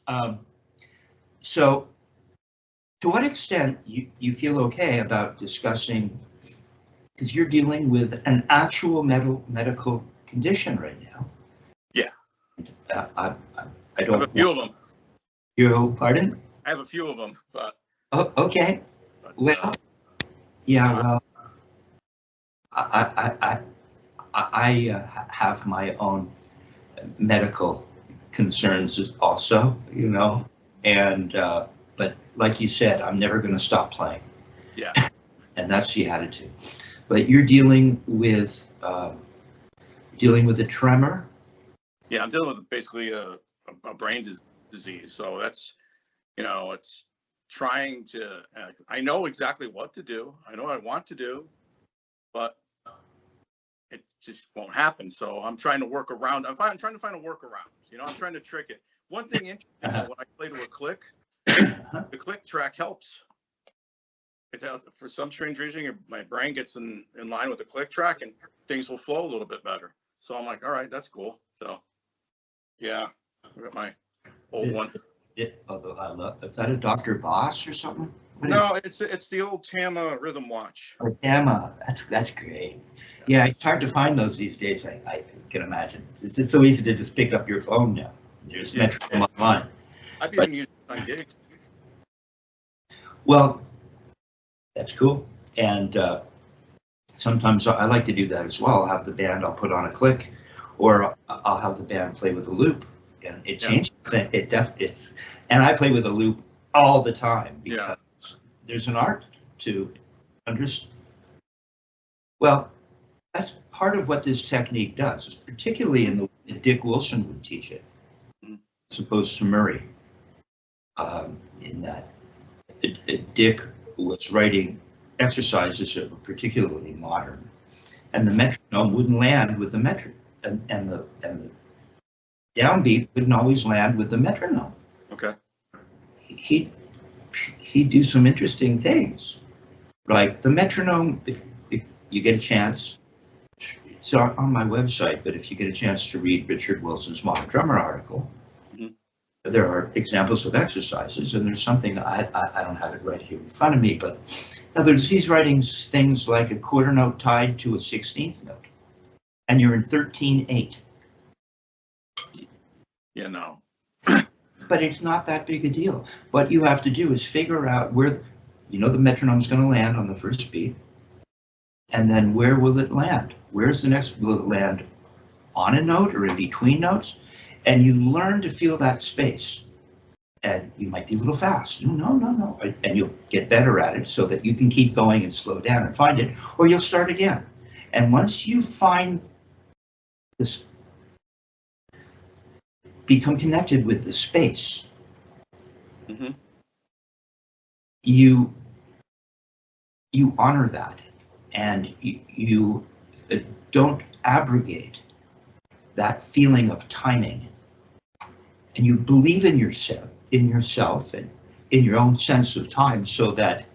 Um, so, to what extent you feel okay about discussing, because you're dealing with an actual medical condition right now. Yeah. I I don't have a few of them. You, pardon? I have a few of them, but. Oh, okay. But, Well, yeah, well, I have my own medical concerns also, and but like you said, I'm never going to stop playing. Yeah. And that's the attitude. But you're dealing with a tremor. Yeah, I'm dealing with basically a brain disease. So that's, it's trying to. I know exactly what to do. I know what I want to do, but it just won't happen. So I'm trying to work around. I'm trying to find a workaround. I'm trying to trick it. One thing interesting though, when I play to a click, the click track helps. It has, for some strange reason, my brain gets in line with the click track, and things will flow a little bit better. So I'm like, all right, that's cool. So yeah, I got my old one. Although I love, is that a Dr. Boss or something? No, it's the old Tama rhythm watch. Oh, Tama, that's great. Yeah, it's hard to find those these days. I can imagine. It's so easy to just pick up your phone now. There's metronome online. I've even used it on gigs. Well, that's cool. And sometimes I like to do that as well. I'll have the band, I'll put on a click, or I'll have the band play with a loop. And it changes. And I play with a loop all the time because there's an art to understand. Well, that's part of what this technique does, particularly in the way Dick Wilson would teach it, as opposed to Murray. In that Dick was writing exercises that were particularly modern, and the metronome wouldn't land with the metronome, and the downbeat wouldn't always land with the metronome. Okay. He'd do some interesting things, like the metronome. If you get a chance, it's on my website, but if you get a chance to read Richard Wilson's Modern Drummer article, there are examples of exercises, and there's something, I don't have it right here in front of me, but in other words, he's writing things like a quarter note tied to a 16th note, and you're in 13/8. No. But it's not that big a deal. What you have to do is figure out where, the metronome's going to land on the first beat, and then where will it land? Where's the next? Will it land on a note or in between notes? And you learn to feel that space. And you might be a little fast. No. And you'll get better at it so that you can keep going and slow down and find it, or you'll start again. And once you find this, become connected with the space, you honor that, and you don't abrogate that feeling of timing, and you believe in yourself and in your own sense of time, so that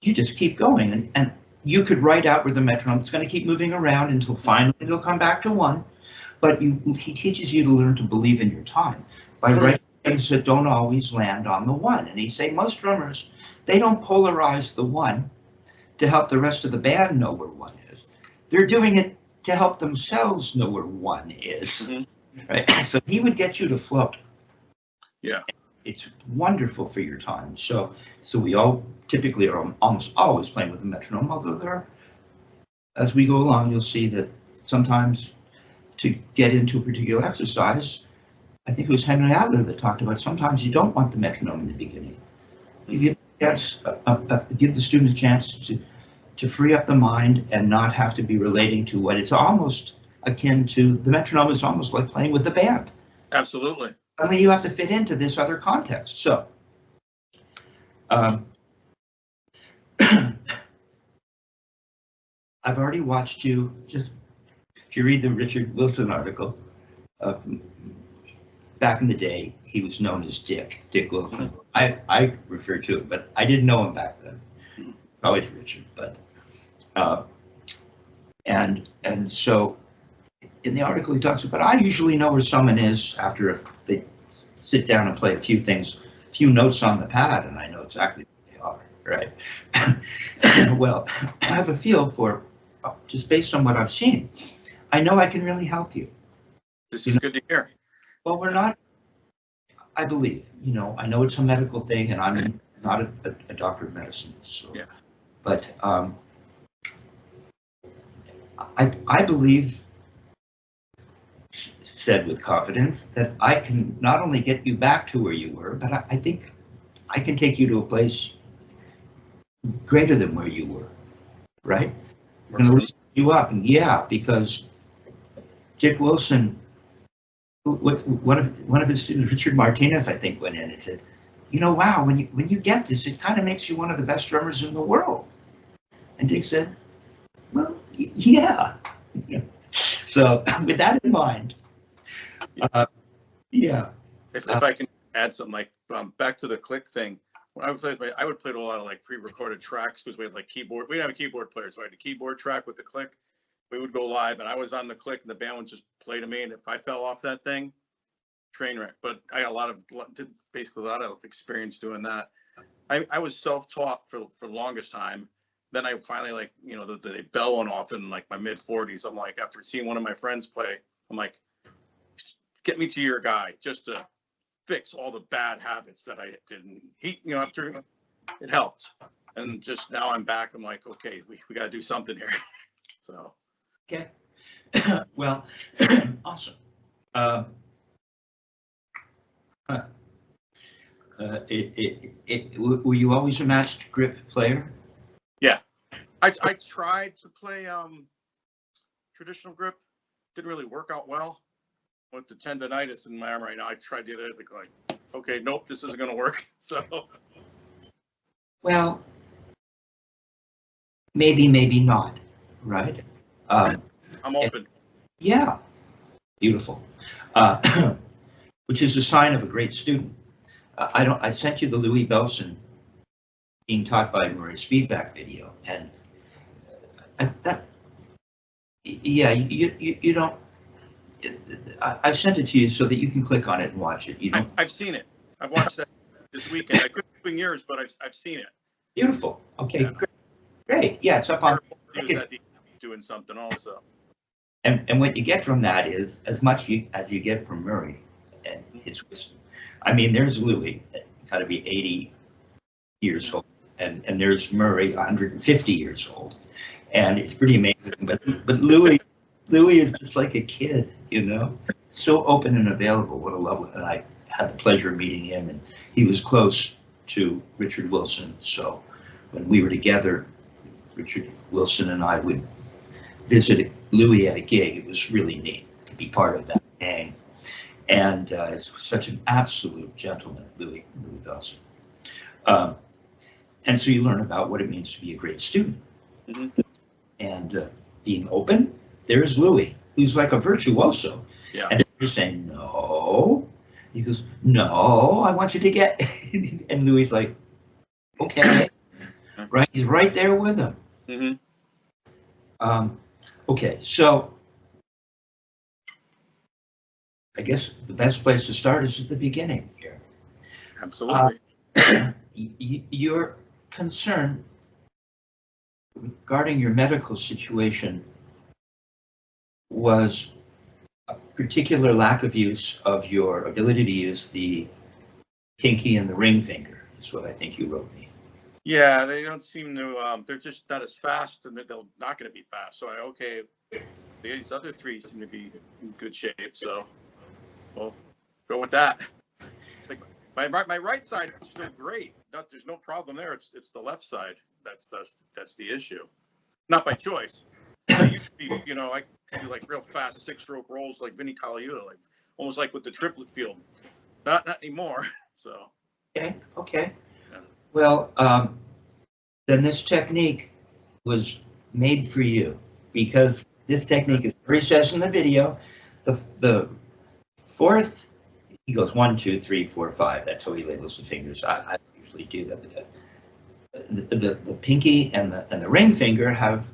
you just keep going. And you could write out where the metronome is going to keep moving around until finally it'll come back to one. But he teaches you to learn to believe in your time by writing things that don't always land on the one. And he'd say most drummers, they don't polarize the one to help the rest of the band know where one is. They're doing it to help themselves know where one is. Right? So he would get you to float. Yeah. It's wonderful for your time. So we all typically are almost always playing with a metronome, although as we go along, you'll see that sometimes to get into a particular exercise, I think it was Henry Adler that talked about sometimes you don't want the metronome in the beginning. You give the student a chance to free up the mind and not have to be relating to what is almost akin to the metronome. Is almost like playing with the band. Absolutely. Only you have to fit into this other context. So I've already watched you. Just if you read the Richard Wilson article, back in the day, he was known as Dick Wilson. I refer to it, but I didn't know him back then. Always Richard, but and so in the article he talks about, I usually know where someone is after they sit down and play a few things, a few notes on the pad, and I know exactly what they are, right? Well, I have a feel for, just based on what I've seen, I know I can really help you. This is good to hear. Well, we're not, I believe, I know it's a medical thing, and I'm not a doctor of medicine, so. Yeah. But I believe, said with confidence, that I can not only get you back to where you were, but I think I can take you to a place greater than where you were, right? I'm going to lift you up, and yeah, because Dick Wilson, one of his students, Richard Martinez, I think, went in and said, wow, when you get this, it kind of makes you one of the best drummers in the world. And Dick said, well, yeah. So with that in mind, yeah. If I can add something, like back to the click thing, when I would play a lot of like pre-recorded tracks, because we had like keyboard. We didn't have a keyboard player, so I had a keyboard track with the click. We would go live, and I was on the click, and the band would just play to me. And if I fell off that thing, train wreck. But I had basically a lot of experience doing that. I was self-taught for the longest time. Then I finally, like, the bell went off in like my mid-40s. I'm like, after seeing one of my friends play, I'm like, get me to your guy just to fix all the bad habits that I didn't. After it helped, and just now I'm back. I'm like, okay, we got to do something here. So. Okay. Well, awesome. Were you always a matched grip player? Yeah, I tried to play traditional grip. Didn't really work out well. With the tendonitis in my arm right now, I tried the other thing, like, okay, nope, this isn't going to work. So. Well, maybe not, right? I'm open. Yeah, beautiful. Which is a sign of a great student. I sent you the Louis Belson being taught by Murray Spivack video, and you don't. I've sent it to you so that you can click on it and watch it. I've seen it. I've watched that this weekend. I couldn't do yours, but I've seen it. Beautiful. Okay, yeah. Great. Yeah, it's up on. Doing something also. And what you get from that is as much as you get from Murray and his wisdom. I mean, there's Louis, got to be 80 years old, and there's Murray, 150 years old, and it's pretty amazing. But Louis is just like a kid, so open and available. What a lovely. And I had the pleasure of meeting him, and he was close to Richard Wilson. So when we were together, Richard Wilson and I would visit Louis at a gig. It was really neat to be part of that gang. And it's such an absolute gentleman, Louis Belson. And so you learn about what it means to be a great student. Mm-hmm. And being open. There's Louis, who's like a virtuoso. Yeah. And you're saying, no. He goes, no, I want you to get. And Louis like, okay. Right? He's right there with him. Mm-hmm. Okay, so I guess the best place to start is at the beginning here. Absolutely. Your concern regarding your medical situation was a particular lack of use of your ability to use the pinky and the ring finger, is what I think you wrote me. Yeah, they don't seem to, they're just not as fast, and they're not going to be fast. So, these other three seem to be in good shape, so we'll go with that. Like, my right side is still great. There's no problem there. It's the left side that's the issue. Not by choice. I used to be, I could do like real fast 6-stroke rolls like Vinnie Colaiuta, like almost like with the triplet field. Not anymore. So. Okay. Yeah. Well, then this technique was made for you, because this technique is where he says in the video, the fourth, he goes 1, 2, 3, 4, 5. That's how he labels the fingers. I usually do that. The pinky and the ring finger have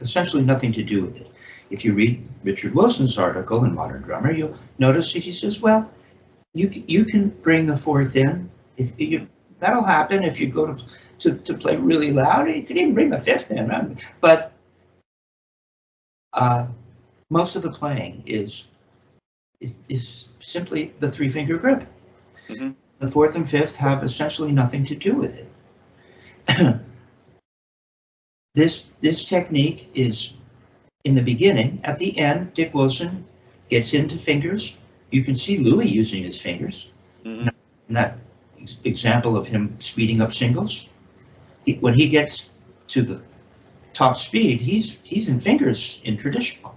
essentially nothing to do with it. If you read Richard Wilson's article in Modern Drummer, you'll notice he says, well, you can bring the fourth in. If you That'll happen if you go to play really loud. You can even bring the fifth in. But most of the playing is simply the three-finger grip. Mm-hmm. The fourth and fifth have essentially nothing to do with it. This technique is in the beginning. At the end, Dick Wilson gets into fingers. You can see Louis using his fingers. Mm-hmm. In that example of him speeding up singles, when he gets to the top speed, he's in fingers in traditional.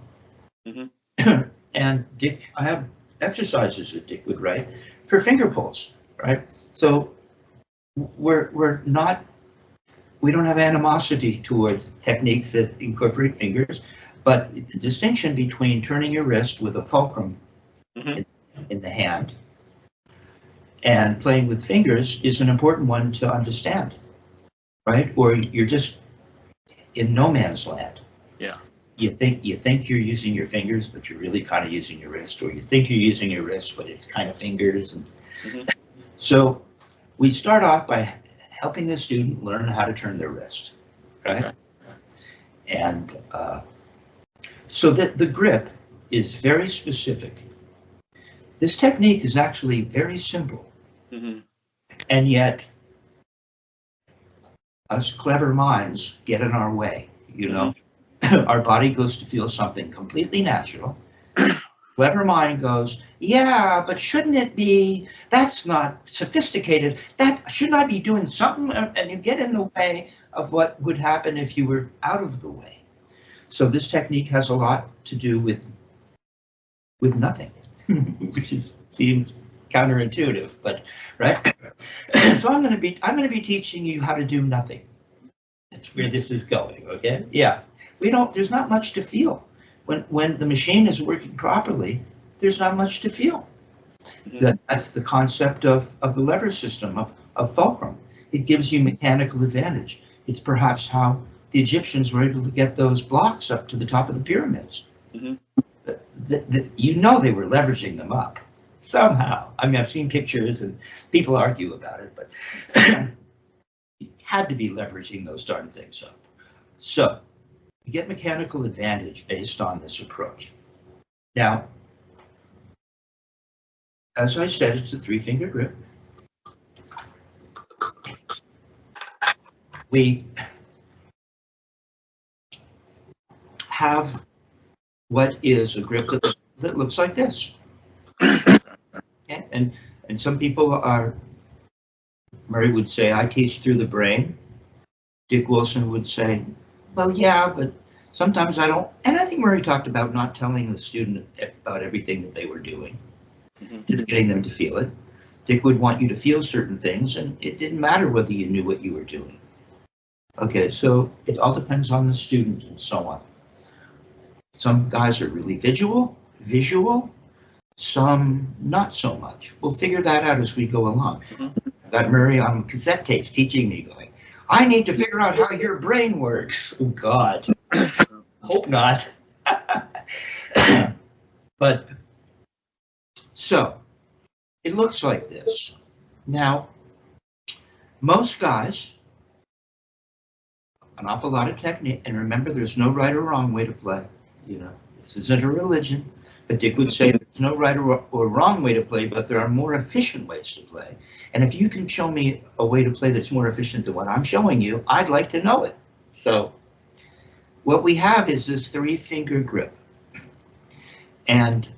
Mm-hmm. And Dick, I have exercises that Dick would write for finger pulls, right? So we don't have animosity towards techniques that incorporate fingers, but the distinction between turning your wrist with a fulcrum Mm-hmm. in the hand and playing with fingers is an important one to understand, right? Or you're just in no man's land. Yeah. You think you're using your fingers, but you're really kind of using your wrist, or you think you're using your wrist, but it's kind of fingers. And Mm-hmm. so we start off by helping the student learn how to turn their wrist, right? Okay. And so that the grip is very specific. This technique is actually very simple, Mm-hmm. and yet us clever minds get in our way, you know? Our body goes to feel something completely natural. Clever mind goes, yeah, but shouldn't it be? That's not sophisticated. Shouldn't I be doing something? And you get in the way of what would happen if you were out of the way. So this technique has a lot to do with nothing, which seems counterintuitive, but right. So I'm going to be teaching you how to do nothing. That's where this is going. Okay, yeah. There's not much to feel when the machine is working properly. There's not much to feel. Mm-hmm. That's the concept of the lever system of fulcrum. It gives you mechanical advantage. It's perhaps how the Egyptians were able to get those blocks up to the top of the pyramids. Mm-hmm. You know they were leveraging them up somehow. I mean, I've seen pictures and people argue about it, but you had to be leveraging those darn things up. So you get mechanical advantage based on this approach. Now, as I said, it's a three-finger grip. We have what is a grip that looks like this. Okay? And some people Murray would say, I teach through the brain. Dick Wilson would say, well, yeah, but sometimes I don't. And I think Murray talked about not telling the student about everything that they were doing, Mm-hmm. just getting them to feel it. Dick would want you to feel certain things, and it didn't matter whether you knew what you were doing. Okay, so it all depends on the student and so on. Some guys are really visual, some not so much. We'll figure that out as we go along. Mm-hmm. I got Murray on cassette tapes teaching me, going, I need to figure out how your brain works. Oh, God. Hope not. But, so, it looks like this. Now, most guys, an awful lot of technique, and remember, there's no right or wrong way to play. You know, this isn't a religion, but Dick would say there's no right or wrong way to play, but there are more efficient ways to play. And if you can show me a way to play that's more efficient than what I'm showing you, I'd like to know it. So what we have is this three-finger grip. And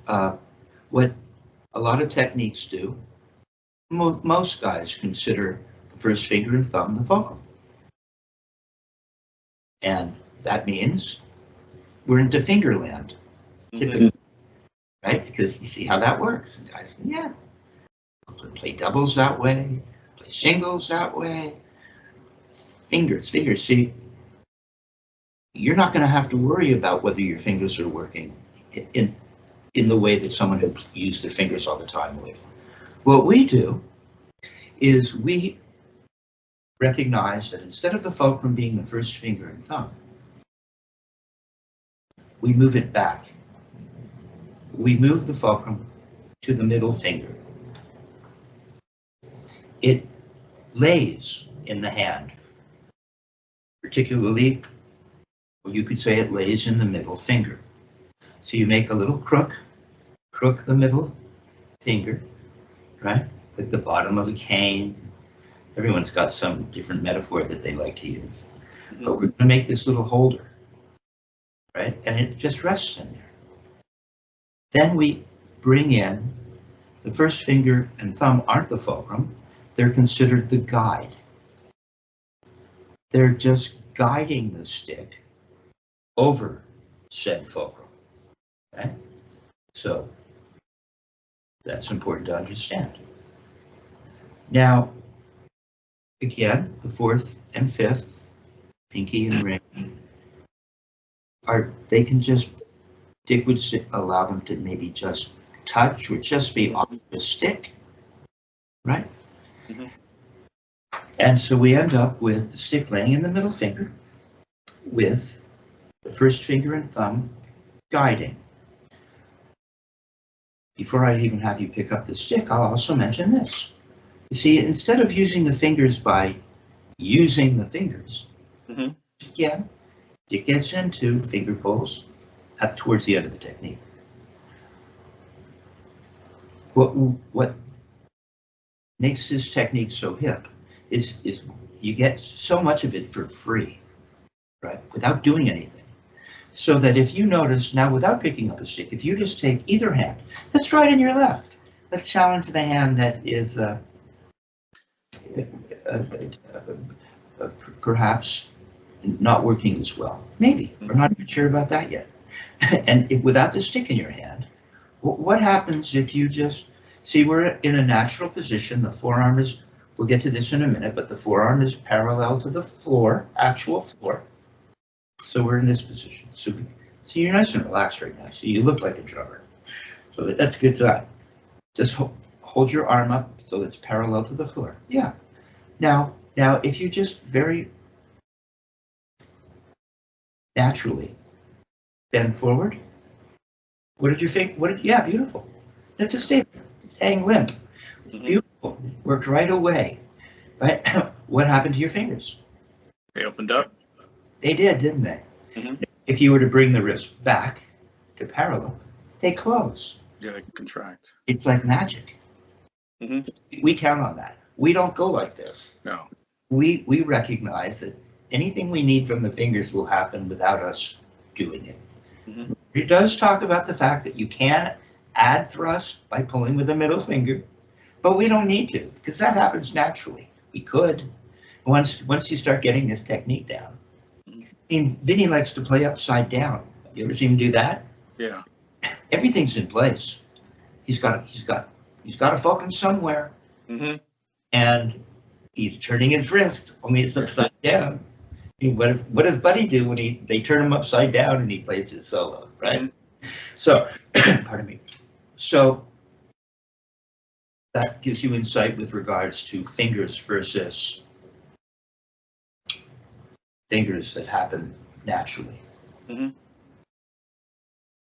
what a lot of techniques do, most guys consider the first finger and thumb the fulcrum. And that means we're into fingerland, typically, mm-hmm. Right? Because you see how that works. And guys, yeah, play doubles that way, play singles that way. Fingers. See, you're not going to have to worry about whether your fingers are working in the way that someone who used their fingers all the time would. What we do is we recognize that instead of the fulcrum being the first finger and thumb, we move it back. We move the fulcrum to the middle finger. it lays in the hand, particularly, you could say it lays in the middle finger. So you make a little crook the middle finger, right? Like the bottom of a cane. Everyone's got some different metaphor that they like to use. But we're going to make this little holder, right? And it just rests in there. Then we bring in the first finger and thumb aren't the fulcrum. They're considered the guide. They're just guiding the stick over said fulcrum, okay? So that's important to understand. Now, again, the fourth and fifth, pinky and ring, they can just, Dick would allow them to maybe just touch or just be off the stick, right? Mm-hmm. And so we end up with the stick laying in the middle finger with the first finger and thumb guiding. Before I even have you pick up the stick, I'll also mention this. You see, instead of using the fingers by using the fingers, again, it gets into finger pulls up towards the end of the technique. What makes this technique so hip is you get so much of it for free, right? Without doing anything. So that if you notice now, without picking up a stick, if you just take either hand, let's try it in your left. Let's challenge the hand that is perhaps not working as well. Maybe we're not even sure about that yet. And without the stick in your hand, what happens if you just see we're in a natural position? The forearm is, we'll get to this in a minute, but the forearm is parallel to the floor, actual floor. So we're in this position. So you're nice and relaxed right now. So you look like a drummer. So that's a good sign. Just hold your arm up so it's parallel to the floor. Yeah. Now if you just very naturally bend forward, what did you think? Yeah, beautiful. Now just stay there. Hang limp. Beautiful. Worked right away. Right? What happened to your fingers? They opened up. They did, didn't they? If you were to bring the wrist back to parallel, they close. Yeah, they contract. It's like magic. We count on that. We don't go like this. No. We recognize that anything we need from the fingers will happen without us doing it. It does talk about the fact that you can add thrust by pulling with the middle finger, but we don't need to because that happens naturally. We could. Once you start getting this technique down. I mean, Vinny likes to play upside down. You ever seen him do that? Yeah. Everything's in place. He's got a fulcrum somewhere, and he's turning his wrist. Only it's upside down. I mean, what does Buddy do when they turn him upside down and he plays his solo, right? So, pardon me. So that gives you insight with regards to fingers versus fingers that happen naturally.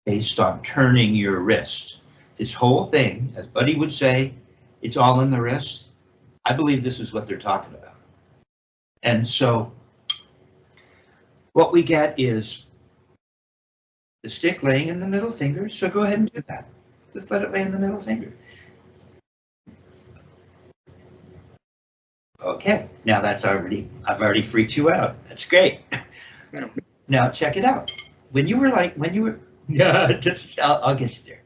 Based on turning your wrist. This whole thing, as Buddy would say, it's all in the wrist. I believe this is what they're talking about. And so what we get is the stick laying in the middle finger. So go ahead and do that. Just let it lay in the middle finger. Okay, now I've already freaked you out. That's great. Now check it out. When you were, yeah, I'll get you there.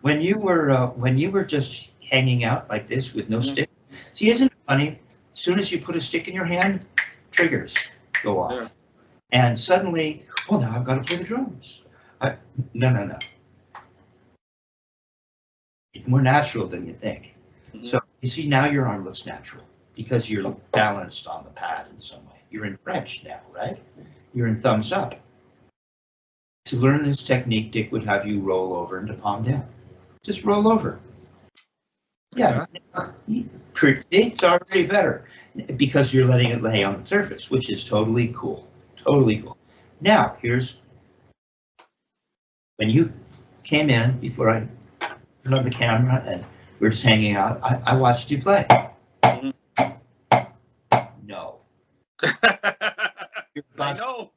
When you were just hanging out like this with no stick. See, isn't it funny? As soon as you put a stick in your hand, triggers go off. Yeah. And suddenly, well, now I've got to play the drums. No. It's more natural than you think. So you see, now your arm looks natural because you're balanced on the pad in some way. You're in French now, right? You're in thumbs up. To learn this technique, Dick would have you roll over into palm down. Just roll over. Yeah, it's already better because you're letting it lay on the surface, which is totally cool. Totally cool. Now, here's when you came in before I turned on the camera and we're just hanging out. I watched you play. You're I busted. know.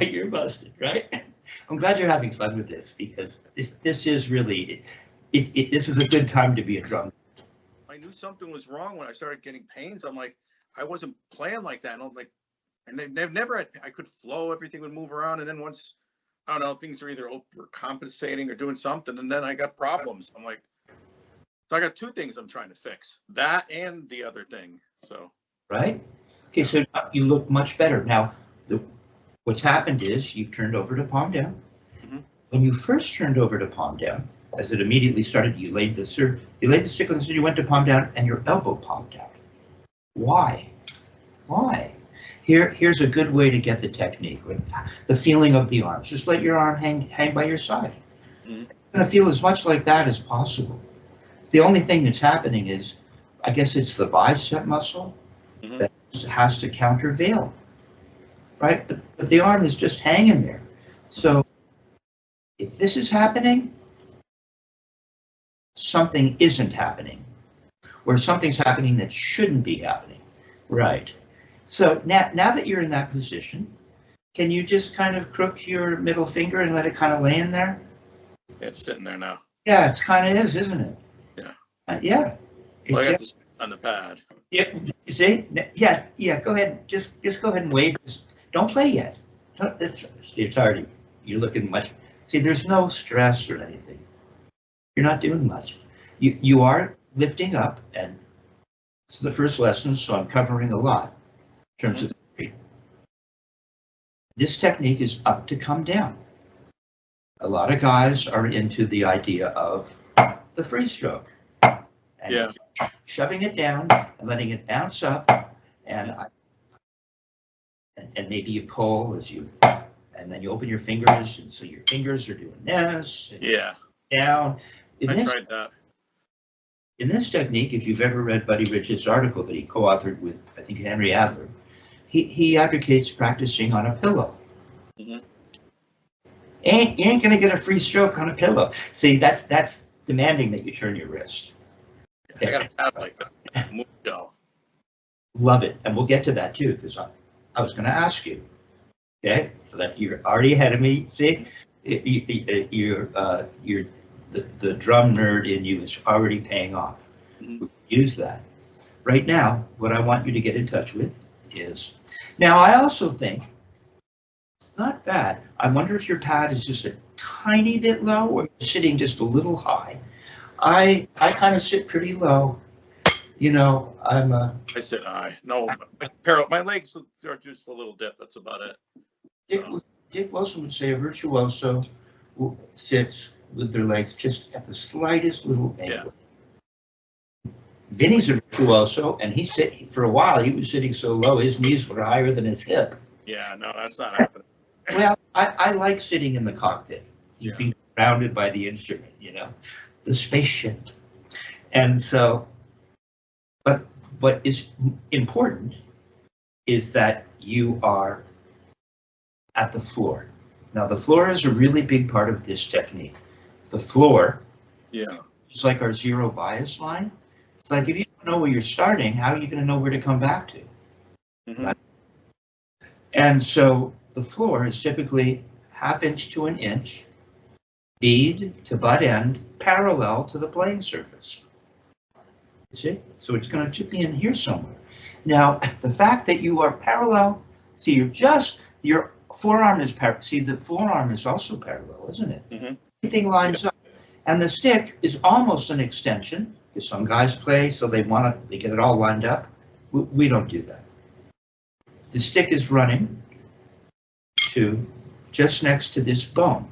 You're busted, right? I'm glad you're having fun with this because this is really, this is a good time to be a drum. I knew something was wrong when I started getting pains. I'm like, I wasn't playing like that. And I'm like, and they've never had, I could flow, everything would move around. And then once, I don't know, things are either overcompensating or doing something. And then I got problems. I'm like, so I got two things I'm trying to fix, that and the other thing. So, Right? Okay, so you look much better. Now, what's happened is you've turned over to palm down. Mhm. When you first turned over to palm down, as it immediately started, you laid the stick on the center, you went to palm down, and your elbow palmed out. Why? Why? Here's a good way to get the technique, the feeling of the arms. Just let your arm hang by your side. Mhm. You're going to feel as much like that as possible. The only thing that's happening is, I guess it's the bicep muscle Mhm. that has to countervail, right? But the arm is just hanging there. So if this is happening, something isn't happening, or something's happening that shouldn't be happening. Right. So now that you're in that position, can you just kind of crook your middle finger and let it kind of lay in there? It's sitting there now. Yeah, it kind of is, isn't it? Yeah. Yeah. Well, I got this on the pad. Yeah. See? Yeah. Go ahead. Just go ahead and wave. Just don't play yet. It's already. You're looking much. See, there's no stress or anything. You're not doing much. You are lifting up, and it's the first lesson, so I'm covering a lot in terms of theory. This technique is up to come down. A lot of guys are into the idea of the free stroke. And shoving it down and letting it bounce up, and maybe you pull and then you open your fingers, and so your fingers are doing this. And down. I tried that. In this technique, if you've ever read Buddy Rich's article that he co-authored with, I think, Henry Adler, he advocates practicing on a pillow. Mm-hmm. You ain't gonna get a free stroke on a pillow. See, that's demanding that you turn your wrist. I got a pad like that. Love it, and we'll get to that too, because I was going to ask you. Okay, so that's, you're already ahead of me. See, you're the drum nerd in you is already paying off. Mm-hmm. Use that. Right now, what I want you to get in touch with is, now I also think, it's not bad. I wonder if your pad is just a tiny bit low or you're sitting just a little high. I kind of sit pretty low. You know, I sit high. No, my legs are just a little dip. That's about it. Dick Wilson would say a virtuoso sits with their legs just at the slightest little angle. Yeah. Vinny's a virtuoso, and for a while he was sitting so low his knees were higher than his hip. Yeah, no, that's not happening. Well, I like sitting in the cockpit. You'd be surrounded by the instrument, the spaceship. And so, but what is important is that you are at the floor. Now, the floor is a really big part of this technique. The floor, it's like our zero bias line. It's like if you don't know where you're starting, how are you going to know where to come back to? Mm-hmm. Right? And so the floor is typically 1/2 inch to 1 inch, bead to butt end, parallel to the playing surface. You see? So it's going to be in here somewhere. Now, the fact that you are parallel, see, your forearm is see, the forearm is also parallel, isn't it? Mm-hmm. Everything lines up. And the stick is almost an extension, because some guys play, so they get it all lined up. We don't do that. The stick is running to just next to this bone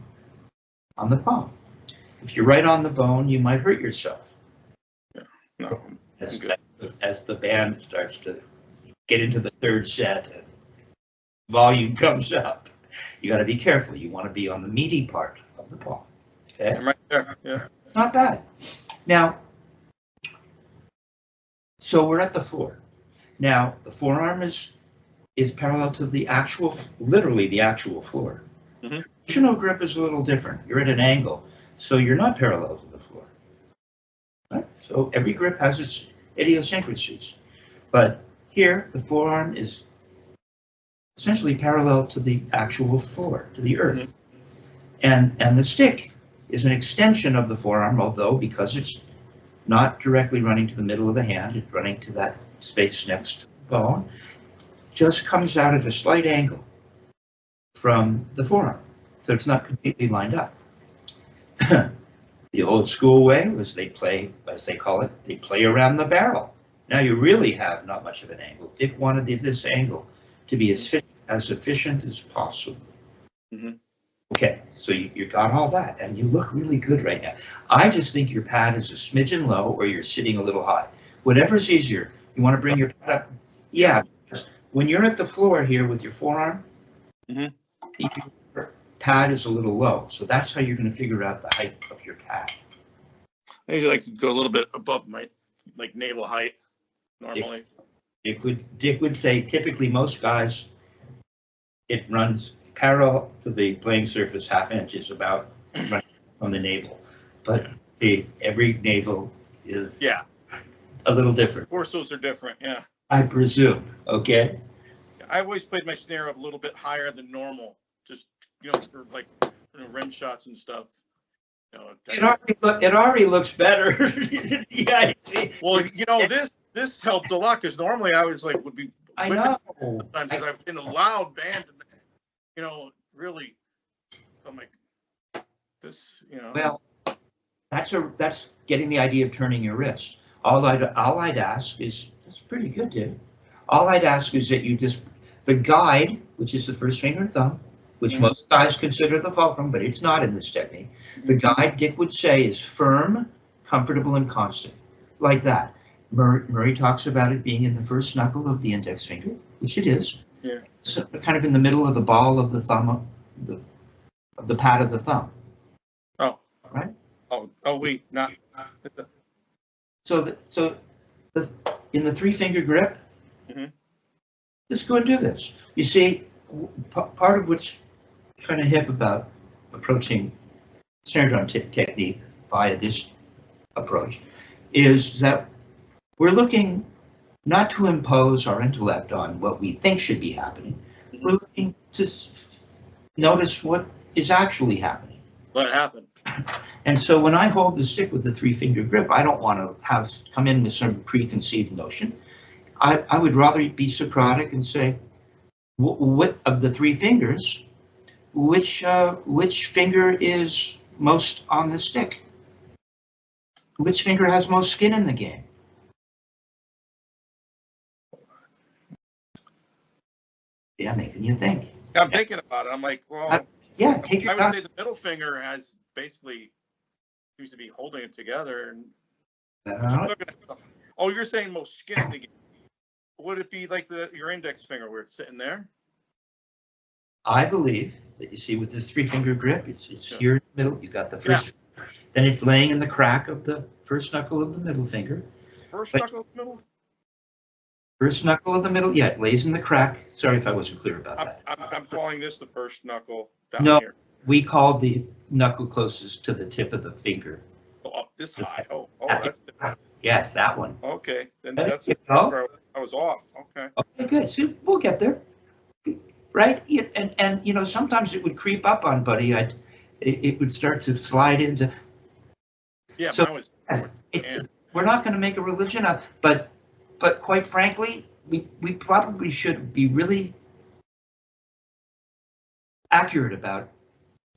on the palm. If you're right on the bone, you might hurt yourself. No, as the band starts to get into the third set and volume comes up, you got to be careful. You want to be on the meaty part of the palm. Okay? I'm right there. Yeah. Not bad. Now, so we're at the floor. Now, the forearm is parallel to literally the actual floor. Mm-hmm. Traditional grip is a little different. You're at an angle, so you're not parallel to the floor. Right? So every grip has its idiosyncrasies. But here, the forearm is essentially parallel to the actual floor, to the earth. And the stick is an extension of the forearm, although because it's not directly running to the middle of the hand, it's running to that space next to the bone, just comes out at a slight angle from the forearm. So it's not completely lined up. The old school way was they play, as they call it, they play around the barrel. Now you really have not much of an angle. Dick wanted this angle to be as efficient as possible. Mm-hmm. Okay, so you got all that, and you look really good right now. I just think your pad is a smidgen low, or you're sitting a little high. Whatever's easier. You want to bring your pad up? Yeah, because when you're at the floor here with your forearm, your pad is a little low. So that's how you're going to figure out the height of your pad. I usually like to go a little bit above my navel height normally. Dick would say typically most guys, it runs parallel to the playing surface, ½ inch is about running from the navel, but every navel is a little different. Torsos are different, I presume. Okay. I've always played my snare up a little bit higher than normal, just for rim shots and stuff. It already looks better. Yeah. Well, this helped a lot because normally I was would be. I know. Because I've been a loud band, and really, I'm like, this, Well, that's getting the idea of turning your wrist. All I'd ask is, that's pretty good, dude. All I'd ask is that you just, the guide, which is the first finger and thumb, which most guys consider the fulcrum, but it's not in this technique. The guide, Dick would say, is firm, comfortable, and constant, like that. Murray talks about it being in the first knuckle of the index finger, which it is. Yeah. So kind of in the middle of the ball of the thumb, of the pad of the thumb. Oh. Right? Oh, wait, not. So in the 3-finger grip, just go and do this. You see, part of what's kind of hip about approaching snare drum technique via this approach is that we're looking not to impose our intellect on what we think should be happening. We're looking to notice what is actually happening. Let it happen. And so when I hold the stick with the 3-finger grip, I don't want to come in with some preconceived notion. I would rather be Socratic and say, what of the 3 fingers, which finger is most on the stick? Which finger has most skin in the game? Yeah, making you think. I'm thinking about it. I'm like, well, take your I would say the middle finger has basically seems to be holding it together. And oh, you're saying most skin in the game. Would it be like your index finger where it's sitting there? I believe that you see with this 3-finger grip, it's here in the middle. You got the first, then it's laying in the crack of the first knuckle of the middle finger. First knuckle of the middle? First knuckle of the middle, it lays in the crack. Sorry if I wasn't clear about that. I'm calling this the first knuckle down here. We call the knuckle closest to the tip of the finger. Oh, up this high. Oh, that's different. Yes, that one. Okay, then that's where I was off. Okay. Okay, good. See, we'll get there. Right? And sometimes it would creep up on Buddy. It would start to slide into. Yeah, so mine was. We're not going to make a religion of, but quite frankly, we probably should be really accurate about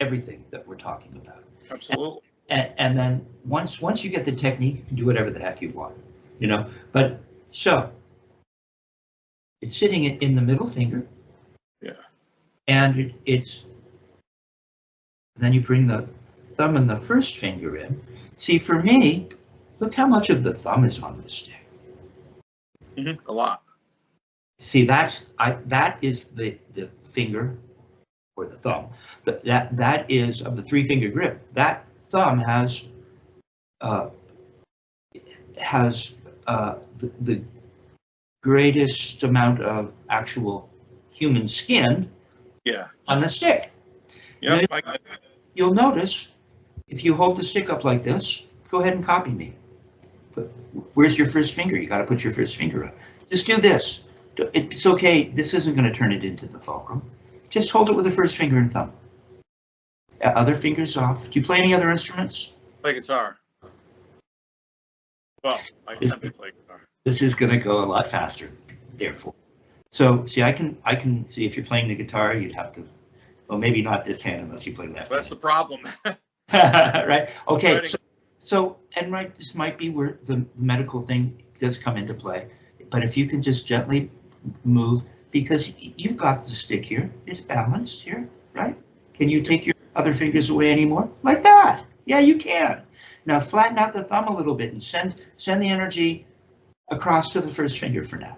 everything that we're talking about. Absolutely. And then once you get the technique, you can do whatever the heck you want, But so it's sitting in the middle finger. Yeah. And then you bring the thumb and the first finger in. See, for me, look how much of the thumb is on the stick. A lot. See, that is the finger or the thumb, but that is of the 3-finger grip. That thumb has the greatest amount of actual human skin on the stick. Yeah. You'll notice if you hold the stick up like this, go ahead and copy me. But where's your first finger? You got to put your first finger up. Just do this. It's okay. This isn't going to turn it into the fulcrum. Just hold it with the first finger and thumb. Other fingers off. Do you play any other instruments? Play guitar. Well, I attempt to play guitar. This is going to go a lot faster, therefore. So, see, I can see if you're playing the guitar, you'd have to, well, maybe not this hand unless you play left. That's the problem. Right. Okay. So, and right, this might be where the medical thing does come into play. But if you can just gently move, because you've got the stick here, it's balanced here, right? Can you take your other fingers away anymore? Like that. Yeah, you can. Now flatten out the thumb a little bit and send the energy across to the first finger for now.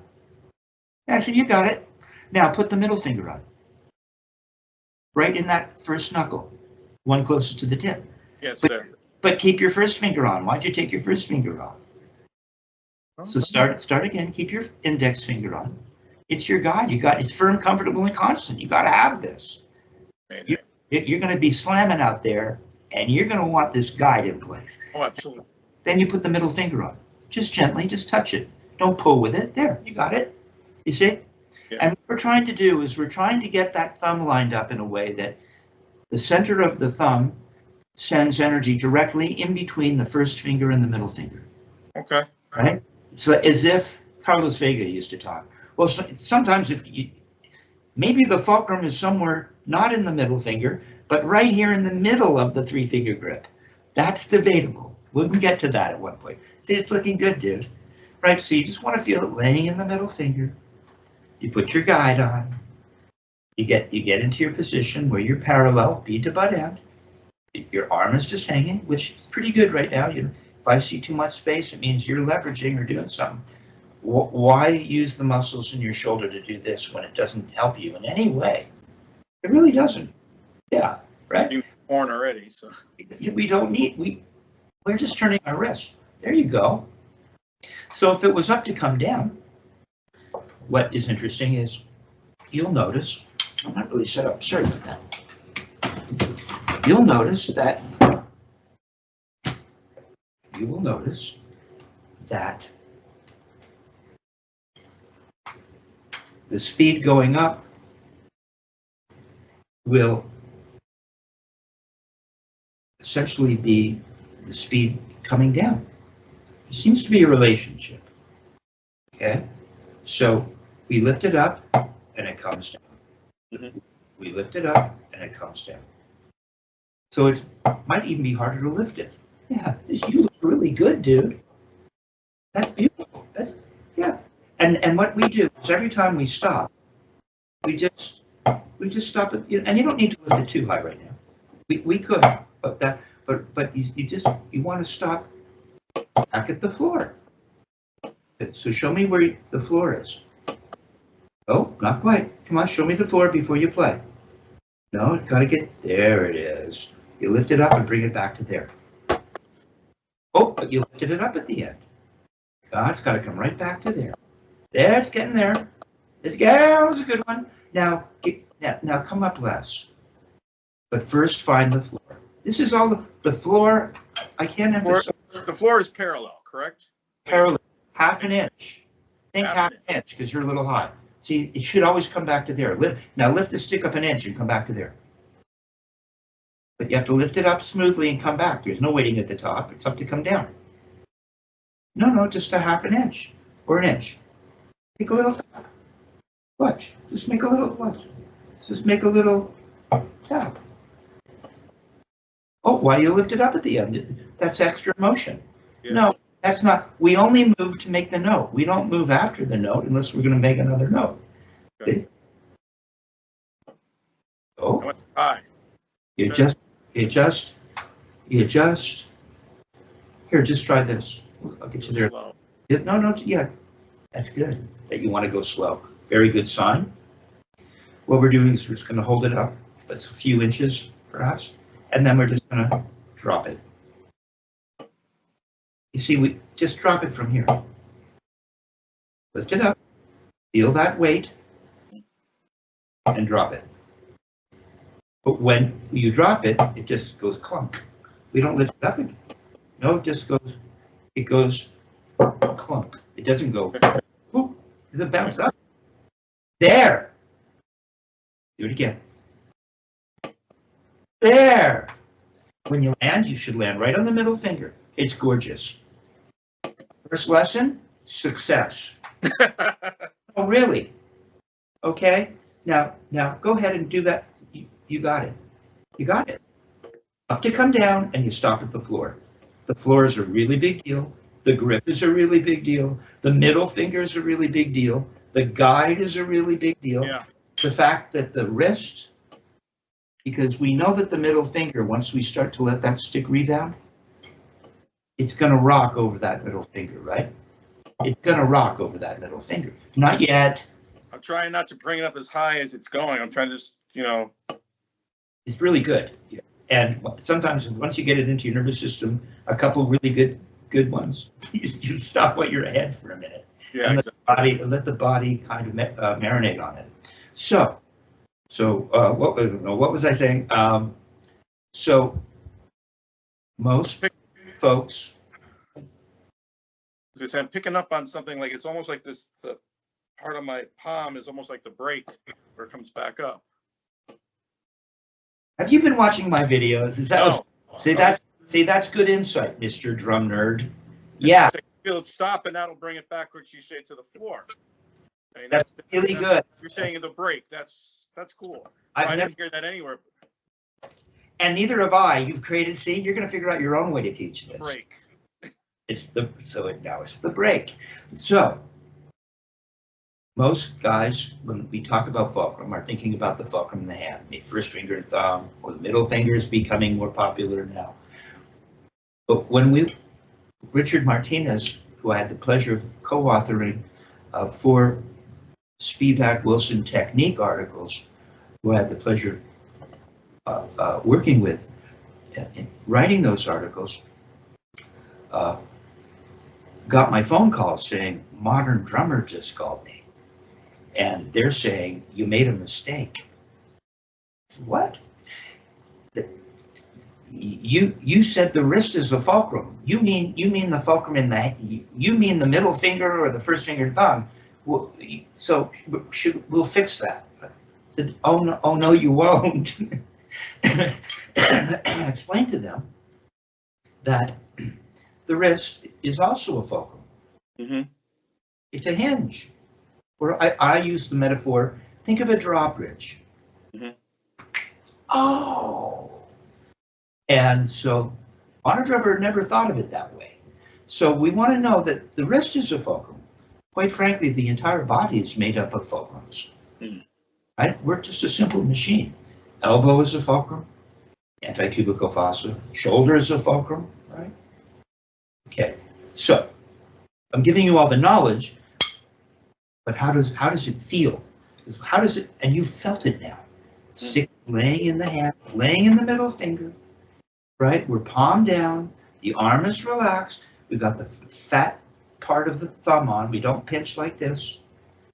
Actually, you got it. Now put the middle finger on. Right in that first knuckle, one closer to the tip. Yeah, it's there. But keep your first finger on. Why'd you take your first finger off? So start again. Keep your index finger on. It's your guide. It's firm, comfortable, and constant. You got to have this. You're going to be slamming out there, and you're going to want this guide in place. Oh, absolutely. Then you put the middle finger on. Just gently, just touch it. Don't pull with it. There, you got it. You see? Yeah. And what we're trying to do is we're trying to get that thumb lined up in a way that the center of the thumb sends energy directly in between the first finger and the middle finger. Okay. Right? So as if Carlos Vega used to talk. Well, sometimes maybe the fulcrum is somewhere not in the middle finger, but right here in the middle of the 3-finger grip. That's debatable. We can get to that at one point. See, it's looking good, dude. Right, so you just want to feel it laying in the middle finger. You put your guide on. You get into your position where you're parallel, bead to butt end. Your arm is just hanging, which is pretty good right now. If I see too much space, it means you're leveraging or doing something. Why use the muscles in your shoulder to do this when it doesn't help you in any way? It really doesn't. Yeah, right? You're born already, so. We don't need, we're just turning our wrist. There you go. So if it was up to come down, what is interesting is you'll notice, I'm not really set up, sorry about that. You will notice that the speed going up will essentially be the speed coming down. There seems to be a relationship. Okay, so we lift it up and it comes down. Mm-hmm. We lift it up and it comes down. So it might even be harder to lift it. Yeah, you look really good, dude. That's beautiful. Yeah. And what we do is every time we stop, we just stop it. And you don't need to lift it too high right now. We could, but you want to stop back at the floor. So show me where the floor is. Oh, not quite. Come on, show me the floor before you play. No, it's got to get, there it is. You lift it up and bring it back to there. Oh, but you lifted it up at the end. God, it's got to come right back to there. There, it's getting there. That was a good one. Now come up less. But first find the floor. This is all the floor. I can't emphasize. The floor is parallel, correct? Parallel, half an inch. Think half an inch because you're a little high. See, it should always come back to there. Now lift the stick up an inch and come back to there. But you have to lift it up smoothly and come back. There's no waiting at the top. It's up to come down. No, just a half an inch or an inch. Make a little tap. Watch. Just make a little, watch. Just make a little tap. Oh, why you lift it up at the end? That's extra motion. Yeah. No, that's not. We only move to make the note. We don't move after the note unless we're going to make another note. Okay. Oh. Hi. You adjust. Here, just try this. I'll get you there. Slow. No, yeah. That's good. That you want to go slow. Very good sign. What we're doing is we're just going to hold it up. That's a few inches, perhaps. And then we're just going to drop it. You see, we just drop it from here. Lift it up. Feel that weight. And drop it. But when you drop it, it just goes clunk. We don't lift it up again. No, it goes clunk. It doesn't go, whoop. Does it bounce up? There. Do it again. There. When you land, you should land right on the middle finger. It's gorgeous. First lesson, success. Oh, really? Okay. Now go ahead and do that. You got it. You got it. Up to come down, and you stop at the floor. The floor is a really big deal. The grip is a really big deal. The middle finger is a really big deal. The guide is a really big deal. Yeah. The fact that the wrist, because we know that the middle finger, once we start to let that stick rebound, it's going to rock over that middle finger, right? It's going to rock over that middle finger. Not yet. I'm trying not to bring it up as high as it's going. I'm trying to just, It's really good. And sometimes once you get it into your nervous system, a couple really good ones, you stop at your head for a minute. Yeah, and exactly. let the body kind of marinate on it. So what was I saying? So most folks. As I said, I'm picking up on something like it's almost like this. The part of my palm is almost like the brake where it comes back up. Have you been watching my videos? Is that No. That's good insight, Mr. Drum Nerd. Yeah. Feel it stop, and that'll bring it backwards. You say to the floor. I mean, that's really good. You're saying the brake. That's cool. I didn't hear that anywhere. And neither have I. You've created. See, you're going to figure out your own way to teach this. Brake. Now it's the brake. So most guys, when we talk about fulcrum, are thinking about the fulcrum in the hand, the first finger and thumb, or the middle finger is becoming more popular now. But when Richard Martinez, who I had the pleasure of co-authoring 4 Spivack Wilson technique articles, who I had the pleasure of working with in writing those articles, got my phone call saying, Modern Drummer just called me. And they're saying, you made a mistake. What? You said the wrist is the fulcrum. You mean the fulcrum in you mean the middle finger or the first finger and thumb. Well, so we'll fix that. I said, oh no, you won't. I explained to them that the wrist is also a fulcrum. Mm-hmm. It's a hinge. Or I use the metaphor, think of a drawbridge. Mm-hmm. Oh. And so Honor Drummer never thought of it that way. So we want to know that the wrist is a fulcrum. Quite frankly, the entire body is made up of fulcrums. Mm. Right? We're just a simple machine. Elbow is a fulcrum. Anticubical fossa. Shoulder is a fulcrum. Right? Okay. So I'm giving you all the knowledge, but how does it feel? How does it? And you felt it now. Six laying in the hand, laying in the middle finger. Right? We're palm down. The arm is relaxed. We've got the fat part of the thumb on. We don't pinch like this,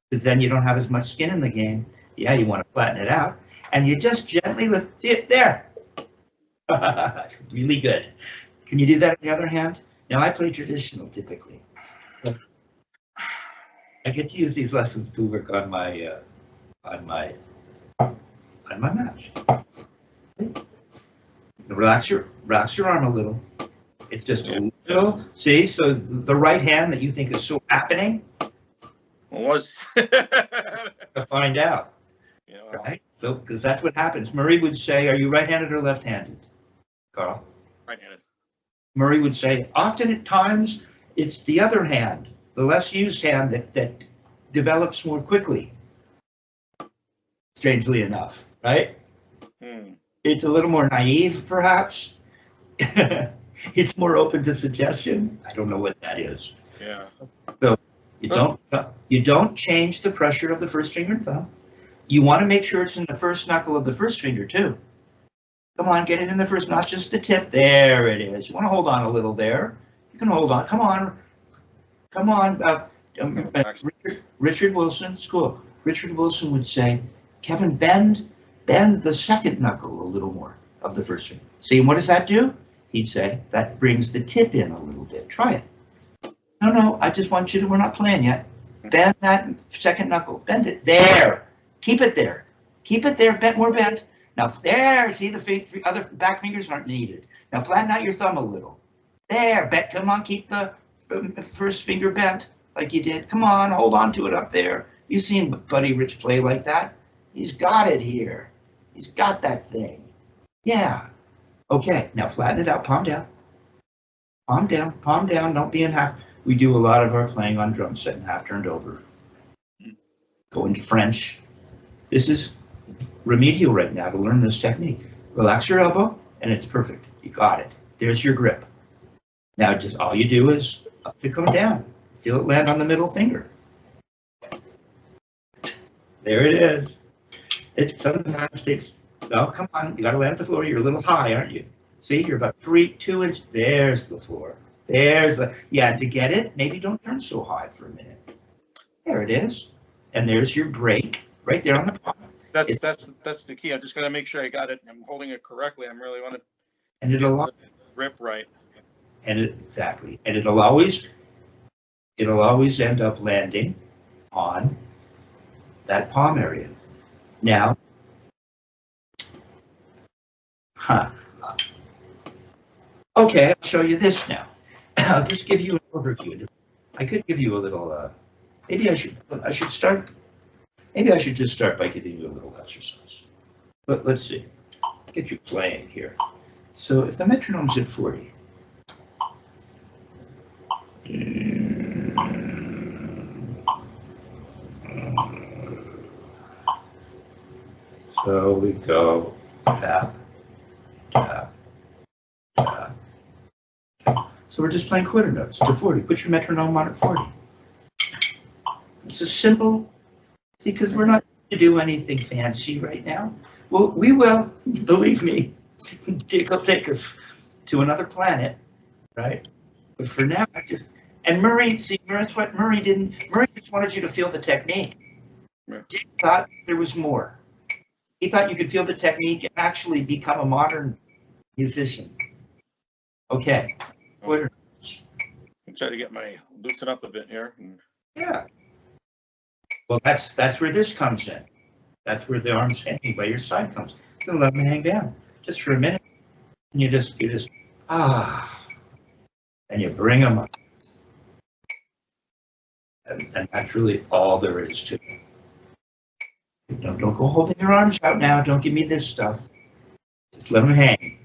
because then you don't have as much skin in the game. Yeah, you want to flatten it out. And you just gently lift it there. Really good. Can you do that on the other hand? Now, I play traditional typically. I get to use these lessons to work on my match. Relax your arm a little. It's just a little. See, so the right hand that you think is so happening was to find out. Yeah. Right? So, because that's what happens. Murray would say, "Are you right-handed or left-handed?" Carl. Right-handed. Murray would say, "Often at times it's the other hand, the less used hand that develops more quickly." Strangely enough, right? It's a little more naive, perhaps. It's more open to suggestion. I don't know what that is. Yeah. So you don't change the pressure of the first finger and thumb. You want to make sure it's in the first knuckle of the first finger too. Come on, get it in the first, not just the tip. There it is. You want to hold on a little there. You can hold on. Come on. Come on. Richard Wilson, school. Richard Wilson would say, Kevin, bend the second knuckle a little more of the first finger. See, and what does that do? He'd say, that brings the tip in a little bit. Try it. No, I just want you to, we're not playing yet. Bend that second knuckle. Bend it. There. Keep it there. Keep it there. Bent, more bent. Now, there. See, the other back fingers aren't needed. Now, flatten out your thumb a little. There. Bent. Come on. Keep the first finger bent like you did. Come on. Hold on to it up there. You've seen Buddy Rich play like that. He's got it here. He's got that thing. Yeah. Okay. Now, flatten it out. Palm down. Palm down. Palm down. Don't be in half. We do a lot of our playing on drum set and half turned over. Go into French. This is remedial right now to learn this technique. Relax your elbow, and it's perfect. You got it. There's your grip. Now, just all you do is up to come down. Feel it land on the middle finger. There it is. It sometimes takes, oh, come on. You got to land the floor. You're a little high, aren't you? See, you're about 2 inches. There's the floor. There's the, yeah, to get it, maybe don't turn so high for a minute. There it is. And there's your break right there on the bottom. That's the key. I just got to make sure I got it. I'm holding it correctly. I'm really want to and it'll get the grip right. And exactly. And it'll always end up landing on that palm area. Now, okay, I'll show you this now. I'll just give you an overview. I could give you a little, maybe I should start, maybe I should just start by giving you a little exercise. But let's see, get you playing here. So if the metronome's at 40, so we go tap, tap, tap. So we're just playing quarter notes to 40. Put your metronome on at 40. It's a simple, see, because we're not going to do anything fancy right now. Well, we will, believe me. It'll take us to another planet, right? But for now, and Murray, see, that's what Murray didn't, Murray just wanted you to feel the technique. Yeah. He thought there was more. He thought you could feel the technique and actually become a modern musician. Okay. Quarter. I'm trying to get loosen up a bit here. Yeah. Well, that's where this comes in. That's where the arms hanging by your side comes. You're gonna let them hang down just for a minute, and you just and you bring them up, and that's really all there is to it. Don't go holding your arms out now. Don't give me this stuff. Just let them hang.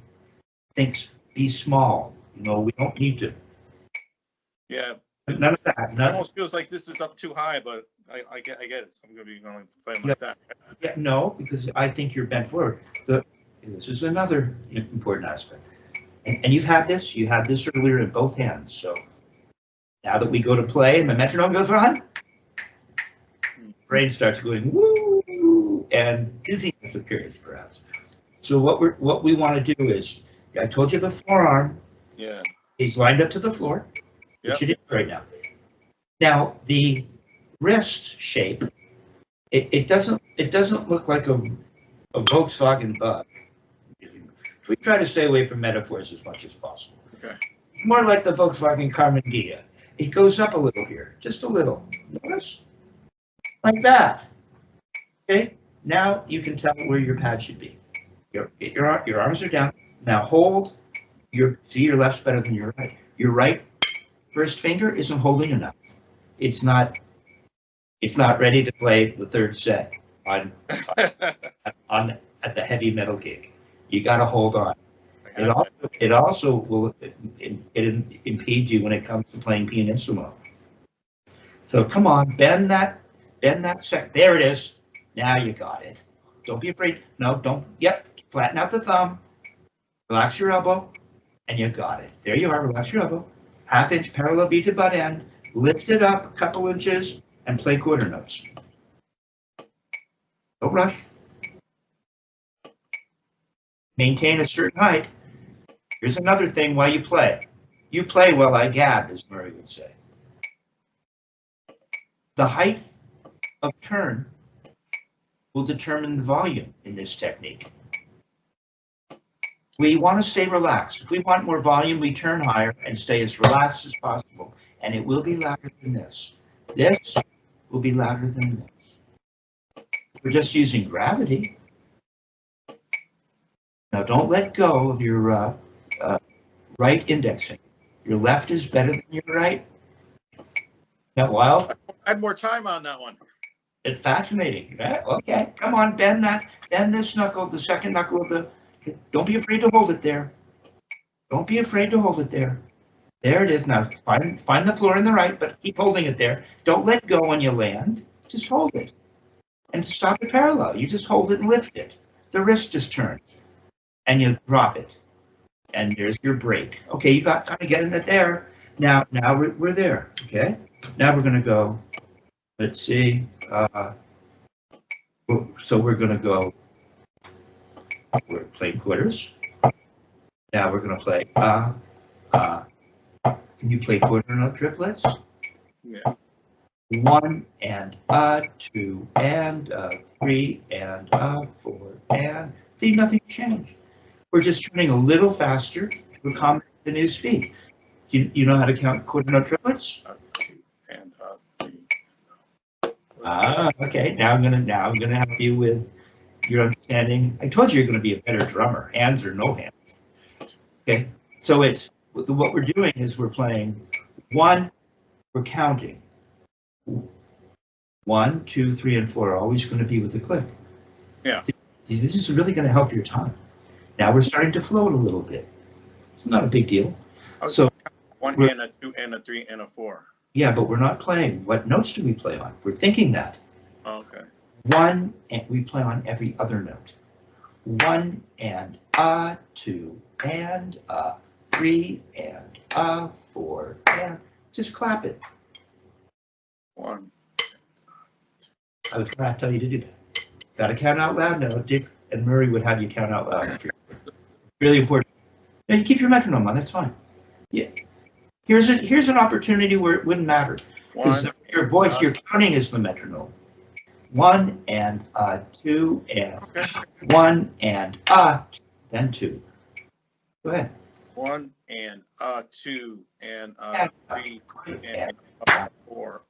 Be small. You know, we don't need to. Yeah. None of that. It almost feels like this is up too high, but I get it. So I'm going to be going to play them like that. Yeah, no, because I think you're bent forward. This is another important aspect. And you had this earlier in both hands. So now that we go to play and the metronome goes on, brain starts going woo, and dizziness appears perhaps. So what we want to do is, I told you the forearm. Yeah. Is lined up to the floor, which it is right now. Now the wrist shape, it doesn't look like a Volkswagen Bug. We try to stay away from metaphors as much as possible. Okay. More like the Volkswagen Carmen Ghia. It goes up a little here, just a little. Notice? Like that. Okay? Now you can tell where your pad should be. Your arms are down. Now hold see your left's better than your right. Your right first finger isn't holding enough. It's not ready to play the third set at the heavy metal gig. You got to hold on. It also will impede you when it comes to playing pianissimo. So come on, bend that sec. There it is. Now you got it. Don't be afraid. No, don't. Yep. Flatten out the thumb. Relax your elbow, and you got it. There you are. Relax your elbow. Half-inch parallel beat to butt end. Lift it up a couple inches and play quarter notes. Don't rush. Maintain a certain height. Here's another thing while you play. You play while I gab, as Murray would say. The height of turn will determine the volume in this technique. We want to stay relaxed. If we want more volume, we turn higher and stay as relaxed as possible. And it will be louder than this. This will be louder than this. We're just using gravity. Now don't let go of your right index finger. Your left is better than your right. That wild? I had more time on that one. It's fascinating. Right? Okay, come on, bend this knuckle, the second knuckle of the. Don't be afraid to hold it there. Don't be afraid to hold it there. There it is. Now find the floor in the right, but keep holding it there. Don't let go when you land. Just hold it. And stop it parallel. You just hold it and lift it. The wrist just turns. And you drop it. And there's your break. Okay, you got kind of getting it there. Now we're there. Okay. Now we're gonna go. Let's see. So we're gonna go. We're playing quarters. Now we're gonna play. Can you play quarter note triplets? Yeah. 1 and 2 and 3 and 4 and see, nothing changed. We're just turning a little faster to accommodate the new speed. You know how to count quarter note triplets? 2 and 3. Okay. Now I'm gonna help you with your understanding. I told you you're gonna be a better drummer, hands or no hands. Okay. So it's what we're doing is we're playing 1. We're counting. 1, 2, 3, and 4 are always going to be with the click. Yeah. This is really going to help your time. Now we're starting to float a little bit. It's not a big deal. So 1 and a 2 and a 3 and a 4. Yeah, but we're not playing. What notes do we play on? We're thinking that. Okay. 1 and we play on every other note. 1 and 2 and 3 and 4 and just clap it. 1. I was trying to tell you to do that. Got to count out loud now. Dick and Murray would have you count out loud. Really important. Now you keep your metronome on. That's fine. Yeah. Here's an opportunity where it wouldn't matter. 1. Your voice, your counting is the metronome. 1 and 2 and 1 and then 2. Go ahead. 1 and 2 and 3 and 4.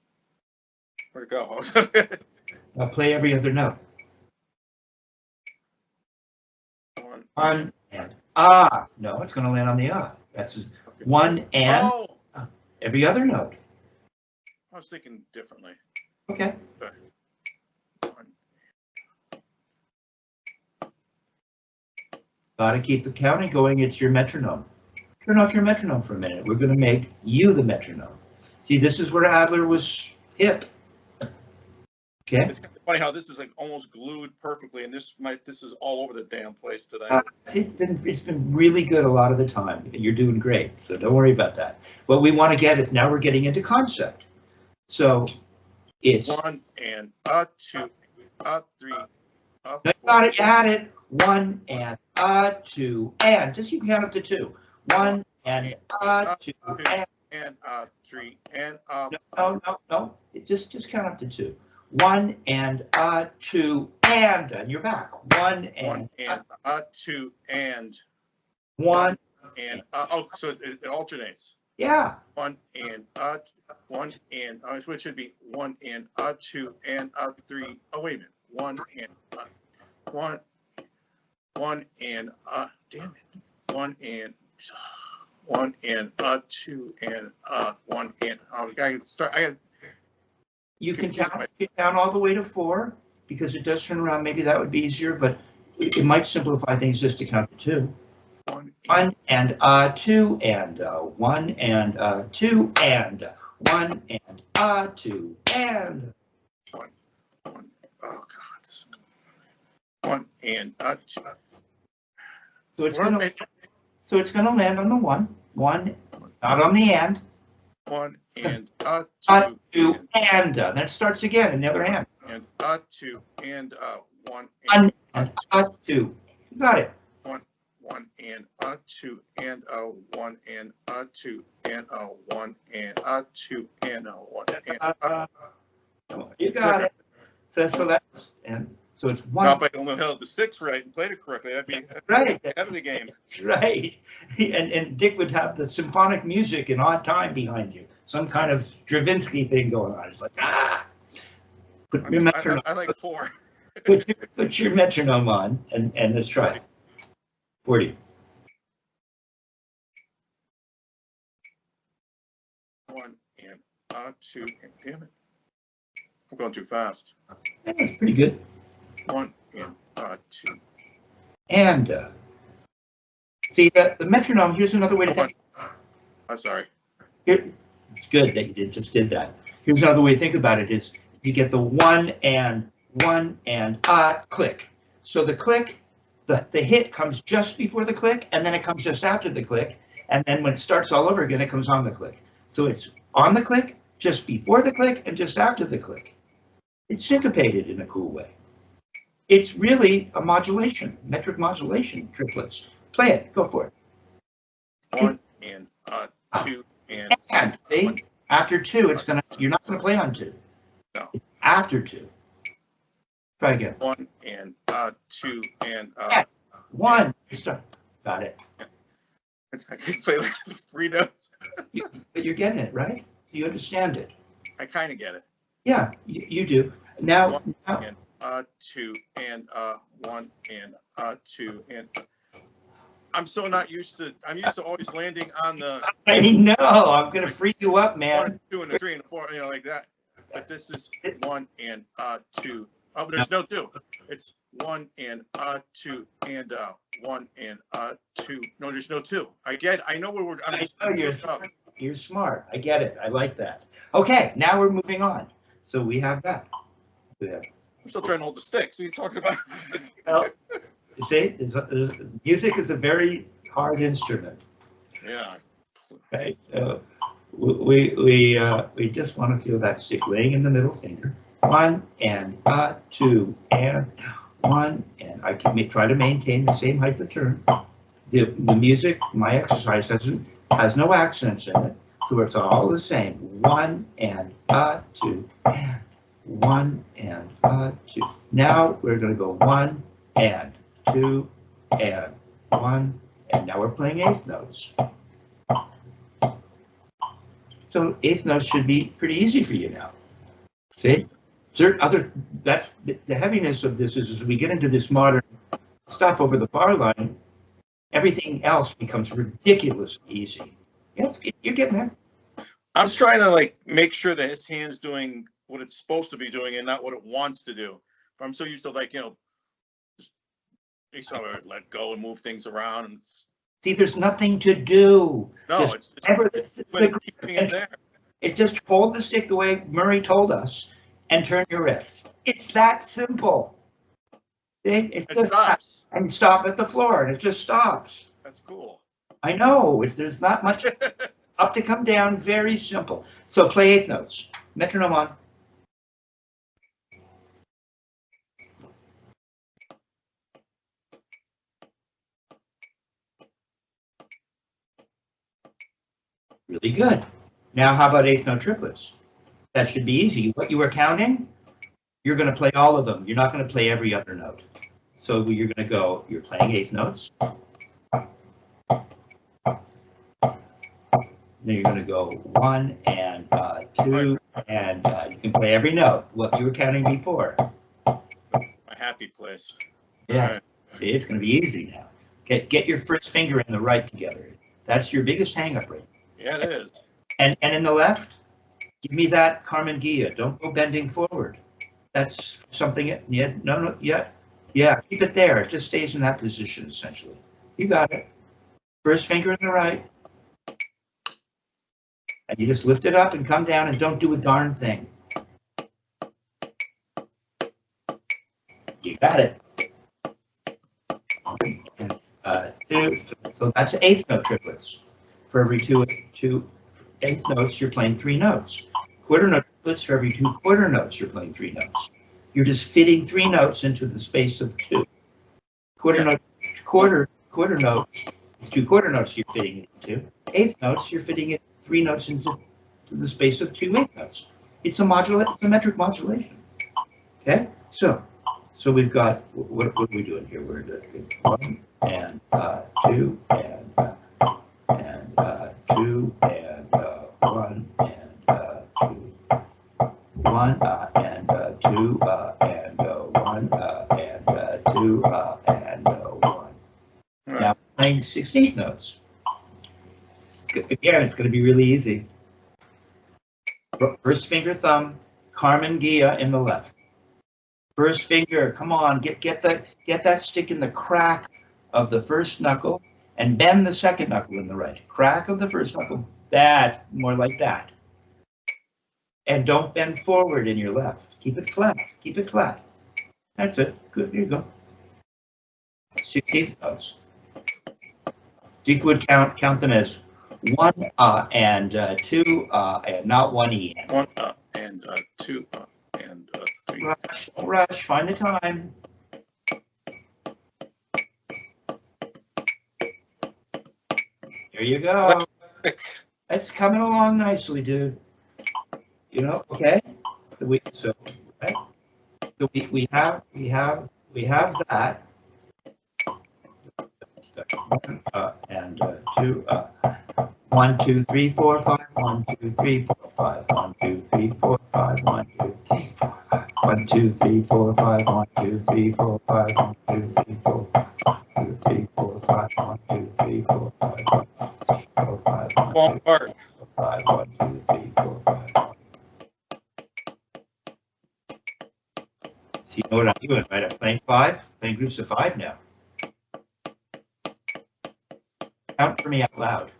Where'd it go? Now play every other note. 1 and no, it's going to land on the That's 1 and every other note. I was thinking differently. Okay. Got to keep the counting going. It's your metronome. Turn off your metronome for a minute. We're going to make you the metronome. See, this is where Adler was hip. Okay. It's kind of funny how this is like almost glued perfectly, and this is all over the damn place today. It's been really good a lot of the time. You're doing great, so don't worry about that. What we want to get is now we're getting into concept. So it's 1 and 2, 3. No, you got it. You had it. 1 and 2 and just you can count up to 2. 1 and 2 and 3 and no. Just count up to 2. 1 and 2 and you're back. 1 and 2 and 1 and so it alternates. Yeah. 1 and so it should be 1 and 2 and 3. Oh wait a minute. 1 and 1 and damn it. 1 and 2 and 1 and I gotta start. You can count all the way to 4 because it does turn around. Maybe that would be easier, but it might simplify things just to count to 2. 1 and 2 and 1 and 2 and 1 and 2 and 1. Oh God. 1 and 2. So it's gonna land on the 1. 1, not on the and. 1 and 2 and then it starts again in the other hand. And 2 and 1 and 2. You got it. 1 and 2 and 1 and 2 and 1 and 2 and 1 and you got it. So that's and so it's 1. Now if I can held the sticks right and played it correctly, I'd be right ahead of the game. Right. And Dick would have the symphonic music in odd time behind you. Some kind of Stravinsky thing going on. It's like, Put your metronome. I like 4. Put your metronome on and let's try it. 40. 1 and 2 and damn it. I'm going too fast. That's pretty good. 1 and 2. And see the metronome. Here's another way to think. I'm sorry. Here, it's good that you just did that. Here's another way to think about it: is you get the one and click. So the click, the hit comes just before the click, and then it comes just after the click, and then when it starts all over again, it comes on the click. So it's on the click, just before the click, and just after the click. It's syncopated in a cool way. It's really a modulation, metric modulation, triplets. Play it, go for it. 1 and 2 and see, after 2, you're not gonna play on 2. No. It's after 2. Try again. 1 and 2 and 1. Got it. I can play like 3 notes. But you're getting it, right? You understand it. I kind of get it. Yeah, you do. Now, 1 and 2 and 1 and 2 and I'm so not used to. I'm used to always landing on the. I know. I'm gonna freak you up, 1 man. and 2 and a 3 and a 4, like that. But this is 1 and 2. Oh, but there's no 2. It's 1 and 2 and 1 and 2. No, there's no 2. I know where we're. You're smart. I get it. I like that. Okay, now we're moving on. So we have that. I'm still trying to hold the sticks. What are you talking about? Well, you see, music is a very hard instrument. Yeah. Right. So we just want to feel that stick laying in the middle finger. 1 and 2 and 1 and I can try to maintain the same height of turn. The music, my exercise has no accents in it, so it's all the same. 1 and 2 and 1 and 2. Now we're going to go 1 and 2 and 1, and now we're playing eighth notes. So eighth notes should be pretty easy for you now. See? That's the heaviness of this is as we get into this modern stuff over the bar line, everything else becomes ridiculously easy. Yes, you're getting there. I'm trying to make sure that his hand's doing what it's supposed to be doing and not what it wants to do. If I'm so used to just let go and move things around. And see, there's nothing to do. No, it's keeping it there. It just hold the stick the way Murray told us and turn your wrists. It's that simple. See? It stops. And stop at the floor, and it just stops. That's cool. I know. There's not much up to come down. Very simple. So play eighth notes. Metronome on. Really good. Now, how about eighth note triplets? That should be easy. What you were counting, you're going to play all of them. You're not going to play every other note. So you're going to go, you're playing eighth notes. Then you're going to go 1 and 2, and you can play every note. What you were counting before. My happy place. Yeah. Right. See, it's going to be easy now. Get your first finger and the right together. That's your biggest hang-up right now. Yeah, it is. And in the left, give me that Carmen Gia. Don't go bending forward. That's something. Yeah, no, yeah. Keep it there. It just stays in that position essentially. You got it. First finger in the right, and you just lift it up and come down and don't do a darn thing. You got it. Two. So that's eighth note triplets. For every two eighth notes, you're playing 3 notes. Quarter note triplets, for every 2 quarter notes, you're playing 3 notes. You're just fitting 3 notes into the space of 2. Quarter note, quarter note, it's 2 quarter notes you're fitting it into. Eighth notes, you're fitting it 3 notes into the space of 2 eighth notes. It's a metric modulation. Okay, so we've got what are we doing here? We're doing 1 and 2 and 2 and 1 and 2, 1 and 2 playing 16th notes. Again, it's going to be really easy. First finger, thumb, Carmen Gia in the left. First finger, come on, get that stick in the crack of the first knuckle and bend the second knuckle in the right. Crack of the first knuckle, that, more like that. And don't bend forward in your left. Keep it flat, keep it flat. That's it, good, here you go. 16th notes. Duke would count them as 1 and 2 and not 1 E. 1 and 2 and 3. Rush, rush, find the time. There you go. It's coming along nicely, dude. You know, okay? So right? So we have that. 1 and 2. 1, 2, 3, 4, 5. 1, 2, 3, 4, 5. 1, 2, 3, 4, 5. 1, 2, 3, 4, 5. 1, 2, 3, 4, 5. 1, 2, 3, 4, 5. 1, 2, 3, 4, 5. 1, 2, 3, 4, 5. 1, 2, 3, 4, 5. 1, 2, 3, 4, 5. 1, 2, 3, 4, 5. 1, 2, 3, 4, 5. So you know what I'm doing, right? I'm playing 5, playing groups of 5 now. Count for me out loud.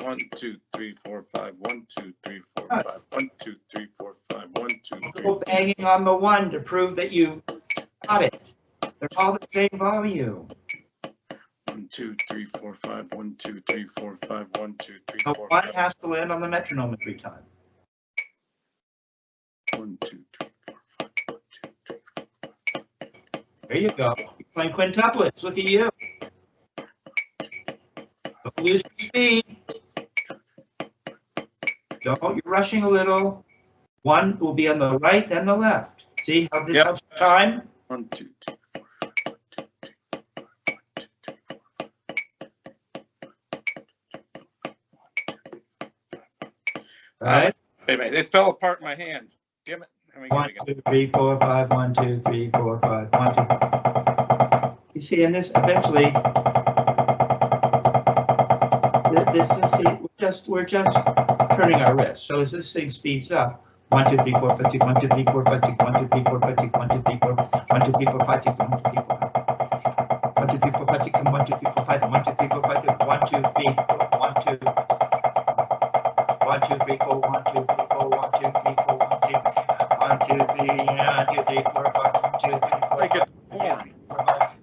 1, 2, 3, 4, 5. 1, 2, 3, 4, 5. 1, 2, 3, 4, 5. 1, 2, 3. Go banging on the 1 to prove that you got it. They're all the same volume. 1, 2, 3, 4, 5. 1, 2, 3, 4, 5. 1, 2, 3, So 4, 1 5. has to land on the metronome every time. 1, 2, 3, 4, 5. 1, 2, 3, 4, 5. There you go. You're playing quintuplets. Look at you. Don't lose your speed. Don't, you're rushing a little. 1 will be on the right, then the left. See how this helps time? 1, 2, 3, 4, 5. 1, 2, 3, 4, 5. 1, 2, 3, 4, 5. Right? Wait, it fell apart in my hand. Damn it. 1, 2, 3, 4, 5. 1, 2, 3, 4, 5. 1, 2. You see, and this eventually. This is we're just turning our wrist. So as this thing speeds up, 1, 2, 3, 4, 5, 6, 1, 2, 3, 4, 5, 6, 1, 2, 3, 4, 5, 6, 1, 2, 3, 4, 1, 2, 3, 4, 5, 6, 1, 2, 3, 4, 1, 2, 3, 4, 5, 6, 1, 2, 3, 4, 5, 1, 2, 3, 4, 5, 6, 1, 2, 3, 4, 1, 2, 1, 2, 3, 4, 1, 2, 3, 4, 1, 2, 3, 4, 1, 2, 1, 2, 3, 1, 2, 3, 4, 5, 1, 2, 3, 4, 5.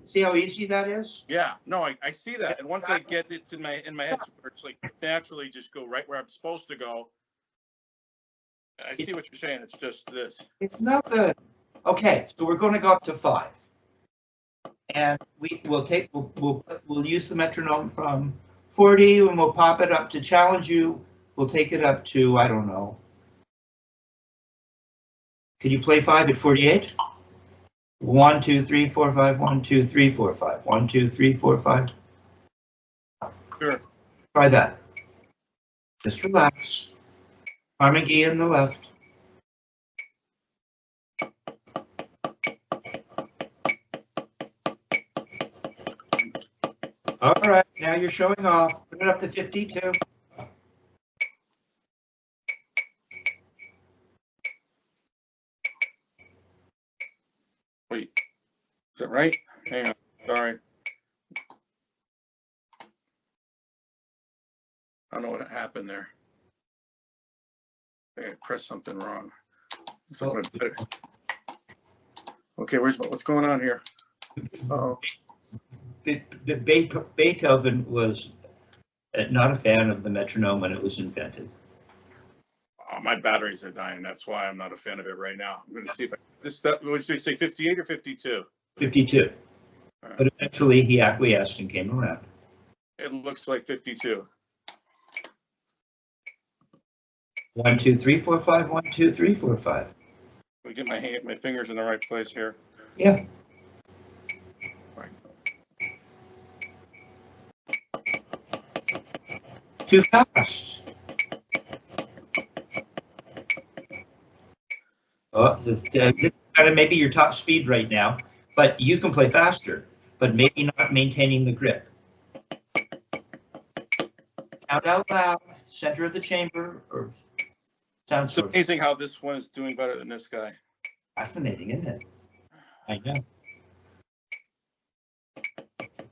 See how easy that is? Yeah, no, I see that, and once I get it in my head, it's like naturally just go right where I'm supposed to go. I see what you're saying. It's just this. It's nothing. Okay, so we're going to go up to 5, and we'll use the metronome from 40, and we'll pop it up to challenge you. We'll take it up to, I don't know. Can you play 5 at 48? 1, 2, 3, 4, 5. 1, 2, 3, 4, 5. 1, 2, 3, 4, 5. Sure. Try that. Just relax. Carnegie in the left. All right, now you're showing off. Put it up to 52. Wait, is that right? Hang on, sorry. I don't know what happened there. I pressed something wrong. So okay, what's going on here? Uh-oh. Beethoven was not a fan of the metronome when it was invented. Oh, my batteries are dying. That's why I'm not a fan of it right now. I'm going to see if what did you say, 58 or 52? 52. Right. But eventually he acquiesced and came around. It looks like 52. 1, 2, 3, 4, 5. 1, 2, 3, 4, 5. Let me get my fingers in the right place here. Yeah. Right. Too fast. Oh, this is kind of maybe your top speed right now, but you can play faster, but maybe not maintaining the grip. Count out loud, center of the chamber, or sound It's source. amazing how this one is doing better than this guy. Fascinating, isn't it? I know.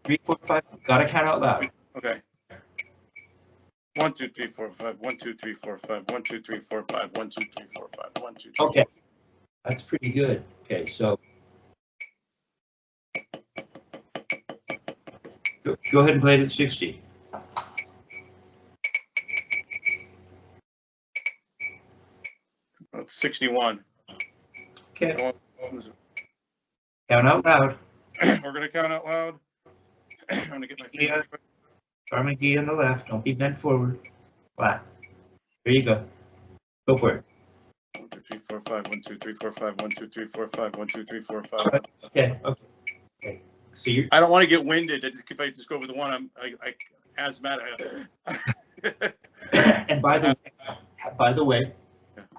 3, 4, 5. Gotta count out loud. Okay. 1, 2, 3, 4, 5. 1, 2, 3, 4, 5. 1, 2, 3, 4, 5. 1, 2, 3, 4, 5. 1, 2, 3. Okay, that's pretty good. Okay, so go ahead and play it at 60. That's 61. Okay. Count out loud. We're gonna count out loud. I'm gonna get my fingers. Arm and key on the left. Don't be bent forward. Flat. There you go. Go for it. 1, 2, 3, 4, 5. 1, 2, 3, 4, 5. 1, 2, 3, 4, 5. 1, 2, 3, 4, 5. Okay. Okay. So you're. I don't want to get winded. If I just go over the one, I asthmatic. And by the way,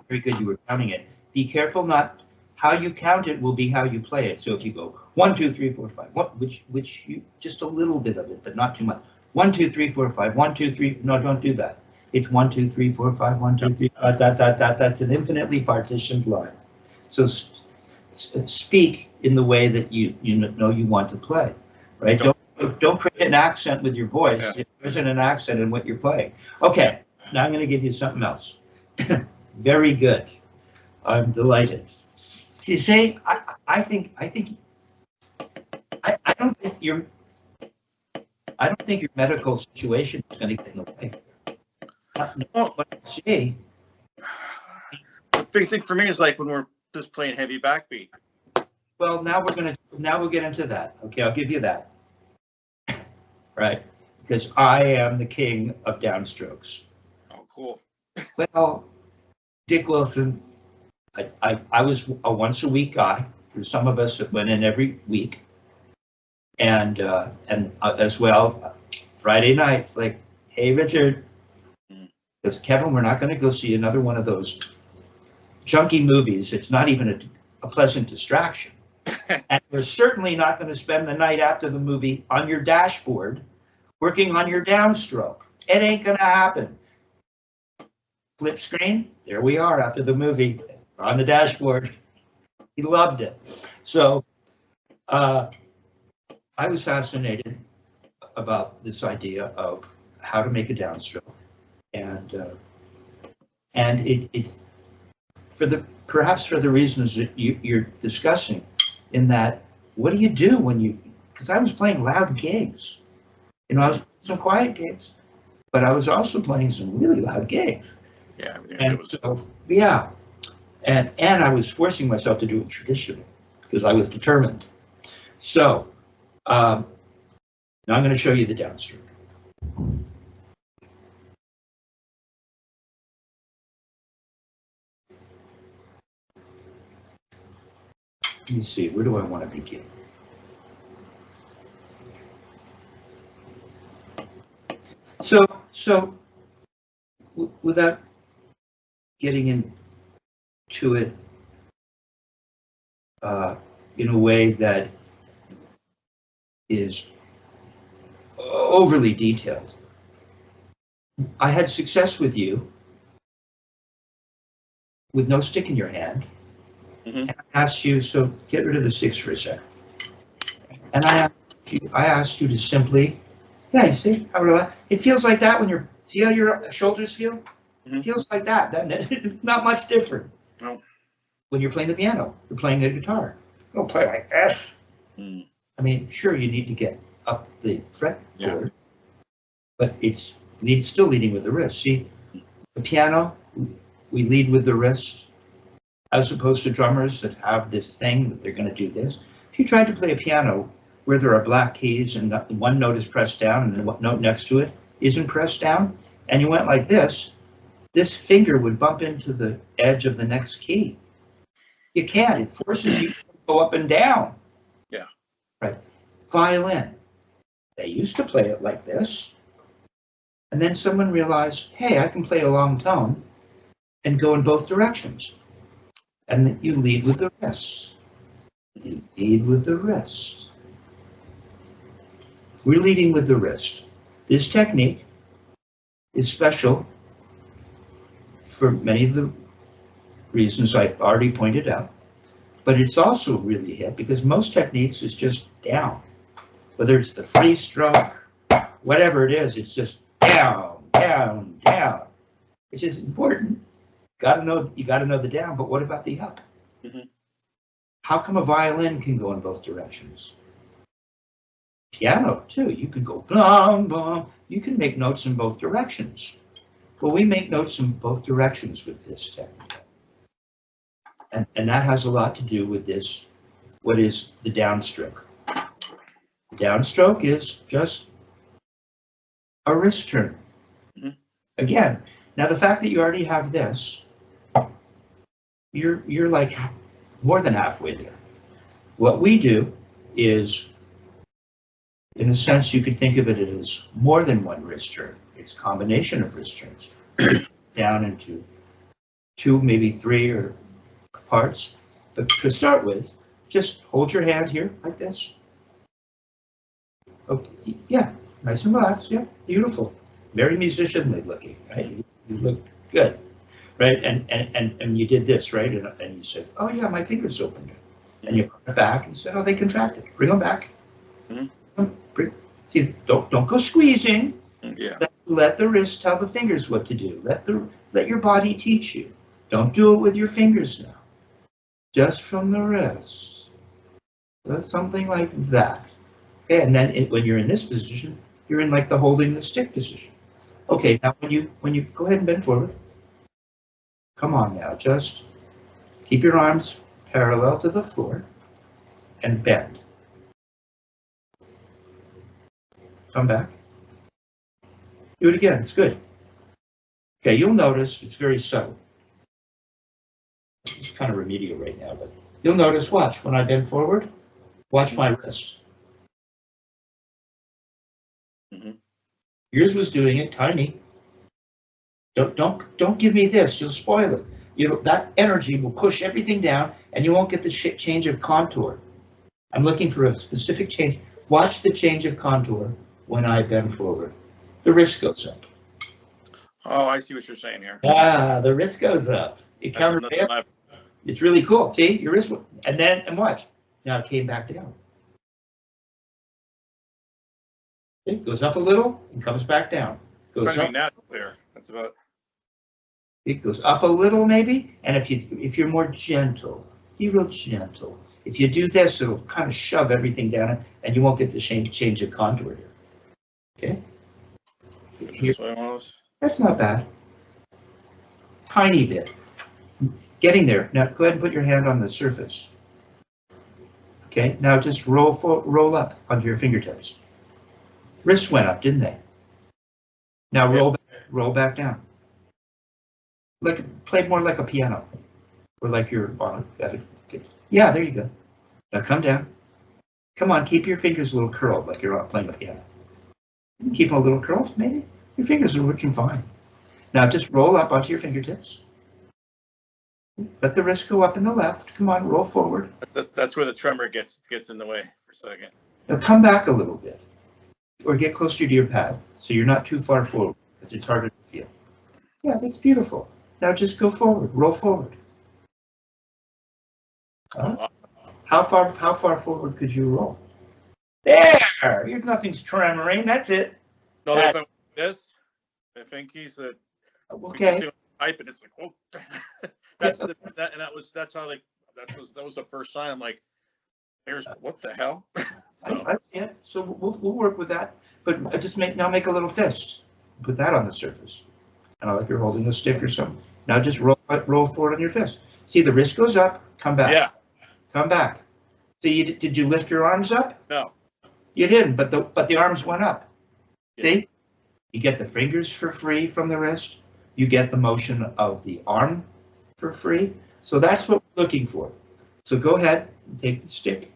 very good. You were counting it. Be careful not. How you count it will be how you play it. So if you go 1, 2, 3, 4, 5, which you just a little bit of it, but not too much. 1, 2, 3, 4, 5. 1, 2, 3. No, don't do that. It's 1, 2, 3, 4, 5. 1, 2, 3. That's an infinitely partitioned line. So speak in the way that you know you want to play, right? Don't create an accent with your voice. Yeah. There isn't an accent in what you're playing. Okay, now I'm going to give you something else. Very good. I'm delighted. You see, I don't think your medical situation is going to get in the way. But see, The big thing for me is like when we're just playing heavy backbeat. well, now we'll get into that. Okay, I'll give you that. Right, because I am the king of downstrokes. Oh, cool. Well, Dick Wilson, I was a once a week guy. There's some of us that went in every week, and as well, Friday nights, like, hey Richard, because Kevin, we're not going to go see another one of those junky movies. It's not even a pleasant distraction, and we're certainly not going to spend the night after the movie on your dashboard working on your downstroke. It ain't going to happen. Flip screen, there we are after the movie on the dashboard. He loved it. So I was fascinated about this idea of how to make a downstroke, and it perhaps for the reasons that you're discussing, in that what do you do when you, because I was playing loud gigs, I was playing some quiet gigs, but I was also playing some really loud gigs. Yeah. And so, yeah, and I was forcing myself to do it traditionally because I was determined. So now I'm going to show you the downstroke. Let me see, where do I want to begin? So without getting into it in a way that is overly detailed, I had success with you with no stick in your hand. Mm-hmm. And I asked you, so get rid of the 6 for a second. And I asked you to simply, yeah, you see how relaxed it feels like that when you're, see how your shoulders feel? Mm-hmm. It feels like that, doesn't it? Not much different. No. When you're playing the piano, you're playing the guitar. You don't play like this. Mm. I mean, sure, you need to get up the fretboard, Yeah. but it's still leading with the wrist. See, the piano, we lead with the wrist, as opposed to drummers that have this thing that they're going to do this. If you tried to play a piano where there are black keys and one note is pressed down and the note next to it isn't pressed down, and you went like this finger would bump into the edge of the next key. You can't. It forces you to go up and down. Yeah. Right. Violin. They used to play it like this. And then someone realized, hey, I can play a long tone and go in both directions. And you lead with the wrist. You lead with the wrist. We're leading with the wrist. This technique is special for many of the reasons I already pointed out, but it's also really hip because most techniques is just down. Whether it's the free stroke, whatever it is, it's just down, down, down, which is important. You gotta know the down, but what about the up? Mhm. How come a violin can go in both directions? Piano too, you can go bum, bum. You can make notes in both directions. Well, we make notes in both directions with this technique. And that has a lot to do with this, what is the downstroke. The downstroke is just a wrist turn. Mhm. Again, now the fact that you already have this, you're like more than halfway there. What we do is, in a sense, you could think of it as more than one wrist turn. It's a combination of wrist turns down into 2, maybe 3 or parts. But to start with, just hold your hand here like this. Okay, yeah, nice and relaxed. Yeah, beautiful. Very musicianly looking, right? You look good, right? And you did this, right? And you said, oh yeah, my fingers opened. And you put it back and said, oh, they contracted. Bring them back. Mhm. See, don't go squeezing. Yeah. Let the wrist tell the fingers what to do. Let your body teach you. Don't do it with your fingers now. Just from the wrist. Something like that. Okay, and then when you're in this position, you're in like the holding the stick position. Okay, now when you go ahead and bend forward. Come on now, just keep your arms parallel to the floor and bend. Come back. Do it again. It's good. Okay, you'll notice it's very subtle. It's kind of remedial right now, but you'll notice, watch, when I bend forward, watch my wrist. Mhm. Yours was doing it tiny. Don't give me this. You'll spoil it. That energy will push everything down, and you won't get the change of contour. I'm looking for a specific change. Watch the change of contour when I bend forward. The wrist goes up. Oh, I see what you're saying here. Ah, the wrist goes up. It That's counter. another level. It's really cool. See, your wrist, and watch. Now it came back down. It goes up a little and comes back down. Goes Trying to up. be natural there. That's about. It goes up a little maybe, and if you're more gentle, be real gentle. If you do this, it'll kind of shove everything down, and you won't get the change of contour here. Okay. Here, This way almost. that's not bad. Tiny bit. Getting there. Now go ahead and put your hand on the surface. Okay. Now just roll up onto your fingertips. Wrists went up, didn't they? Now roll back down. Play more like a piano, or like you're on it. Yeah, there you go. Now come down. Come on, keep your fingers a little curled, like you're playing a piano. Keep them a little curled, maybe. Your fingers are working fine. Now just roll up onto your fingertips. Let the wrist go up in the left. Come on, roll forward. That's where the tremor gets in the way for a second. Now come back a little bit, or get closer to your pad, so you're not too far forward, because it's harder to feel. Yeah, that's beautiful. Now just go forward, roll forward. How far forward could you roll? There! Nothing's tremoring, that's it. No, if I went like this, I think he's a. Okay. Type and it's like, oh, that's that was the first sign. I'm like, here's what the hell. So Yeah, so we'll work with that, but just make a little fist. Put that on the surface, and like you're holding a stick or something. Now just roll forward on your fist. See, the wrist goes up. Come back. Yeah. Come back. See, did you lift your arms up? No. You didn't, but the arms went up. Yeah. See, you get the fingers for free from the wrist. You get the motion of the arm for free. So that's what we're looking for. So go ahead and take the stick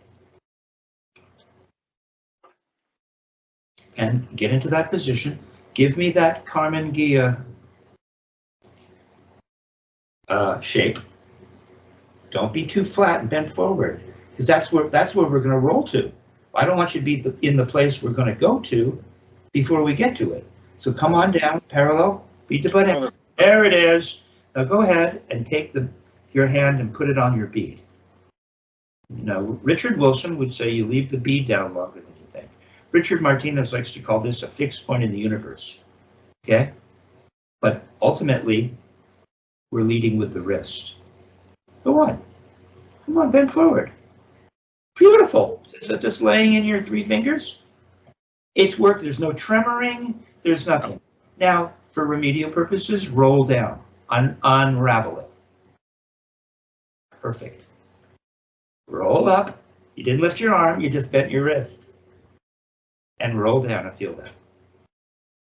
and get into that position. Give me that Carmen Gia shape. Don't be too flat and bend forward, because that's where we're going to roll to. I don't want you to be in the place we're going to go to before we get to it. So come on down, parallel, beat the butt Oh, end. There it is. Now go ahead and take your hand and put it on your bead. You know, Richard Wilson would say you leave the bead down longer than you think. Richard Martinez likes to call this a fixed point in the universe. Okay? But ultimately, we're leading with the wrist. Go on. Come on, bend forward. Beautiful. Is it just laying in your 3 fingers? It's worked. There's no tremoring. There's nothing. Now, for remedial purposes, roll down. Unravel it. Perfect. Roll up. You didn't lift your arm. You just bent your wrist. And roll down and feel that.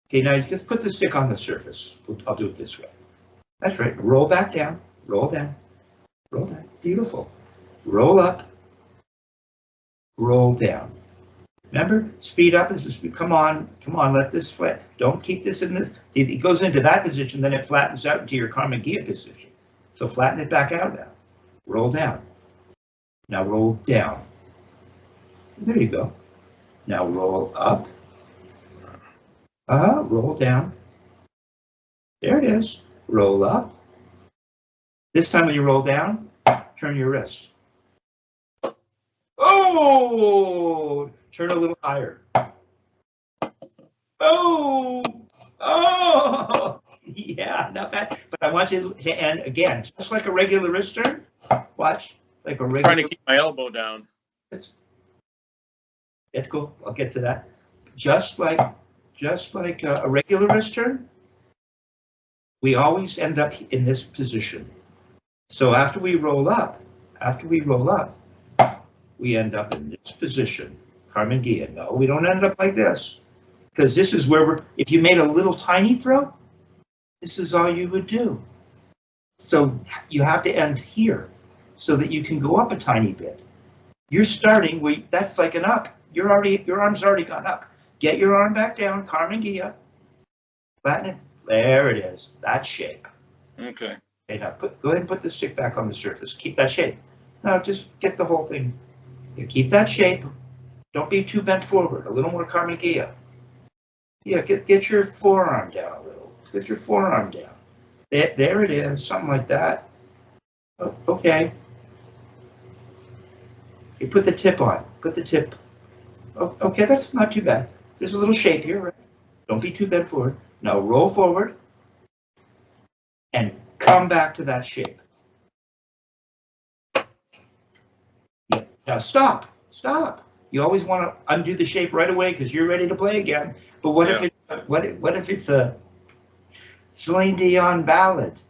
Okay, now you just put the stick on the surface. I'll do it this way. That's right. Roll back down. Roll down. Roll down. Beautiful. Roll up. Roll down. Remember, speed up is speed. Come on, let this flat. Don't keep this in this. It goes into that position, then it flattens out into your Karma Gia position. So flatten it back out now. Roll down. Now roll down. There you go. Now roll up. Roll down. There it is. Roll up. This time when you roll down, turn your wrist. Oh! Turn a little higher. Oh! Oh! Yeah, not bad. But I want you to, and again, just like a regular wrist turn, watch, like a regular. I'm trying to keep my elbow down. That's cool. I'll get to that. Just like a regular wrist turn, we always end up in this position. So after we roll up, we end up in this position. Karma Gia. No, we don't end up like this. Because this is where if you made a little tiny throw, this is all you would do. So you have to end here so that you can go up a tiny bit. You're starting where that's like an up. Your arm's already gone up. Get your arm back down, Karma Gia. Flatten it. There it is. That shape. Okay. Okay, now go ahead and put the stick back on the surface. Keep that shape. Now just get the whole thing. You keep that shape. Don't be too bent forward. A little more Karma Gia. Yeah, get your forearm down a little. Get your forearm down. There it is. Something like that. Oh, okay. You put the tip on. Put the tip. Oh, okay, that's not too bad. There's a little shape here, right? Don't be too bent forward. Now roll forward and come back to that shape. Yeah. Now stop. You always want to undo the shape right away because you're ready to play again. But what if it's a Celine Dion ballad?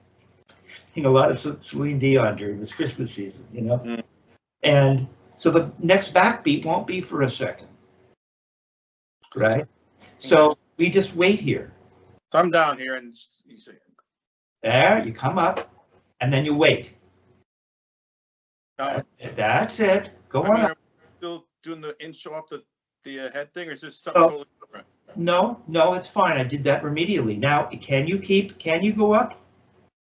A lot of Celine Dion during this Christmas season, Mm. And so the next backbeat won't be for a second, right? So we just wait here. So I'm down here and you say. There, you come up, and then you wait. Down. That's it. Go on. Are we still doing the inch off the head thing, or is this something totally different? No, it's fine. I did that remedially. Now, can you go up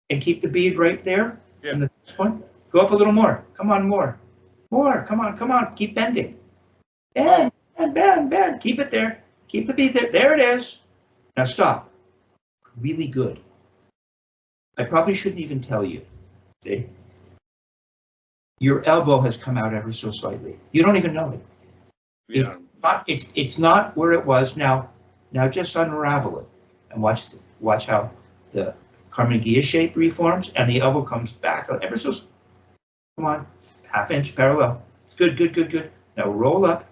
and keep the bead right there? Yeah. In the next one? Go up a little more. Come on, more. Come on. Keep bending. Bend. Keep it there. Keep the bead there. There it is. Now stop. Really good. I probably shouldn't even tell you. See? Your elbow has come out ever so slightly. You don't even know it. Yeah. It's not where it was now. Now just unravel it and watch how the Karma Gia shape reforms and the elbow comes back ever so. Come on, ½ inch parallel. Good. Now roll up.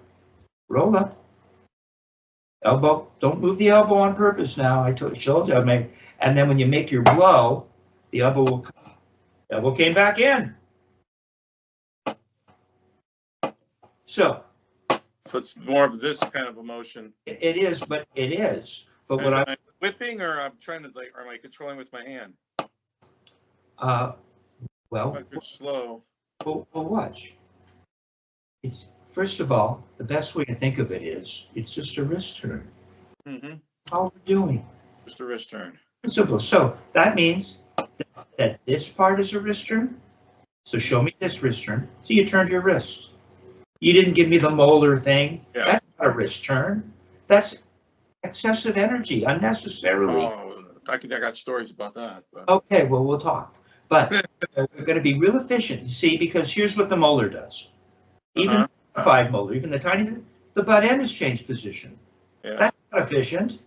Elbow. Don't move the elbow on purpose. Now I showed you. And then when you make your blow, the elbow will come. Elbow came back in. So it's more of this kind of emotion. It is. But what am I whipping, or I'm trying to or am I controlling with my hand? Well, slow. Well, watch. It's first of all, the best way to think of it is it's just a wrist turn. Mm-hmm. All we're doing. Just a wrist turn. Simple. So that means that this part is a wrist turn. So show me this wrist turn. So you turned your wrist. You didn't give me the molar thing. Yeah. That's not a wrist turn. That's excessive energy unnecessarily. Oh, I got stories about that. But. Okay, well, we'll talk. But we're going to be real efficient, you see, because here's what the molar does. Even the modified molar, even the tiny, the butt end has changed position. Yeah. That's not efficient.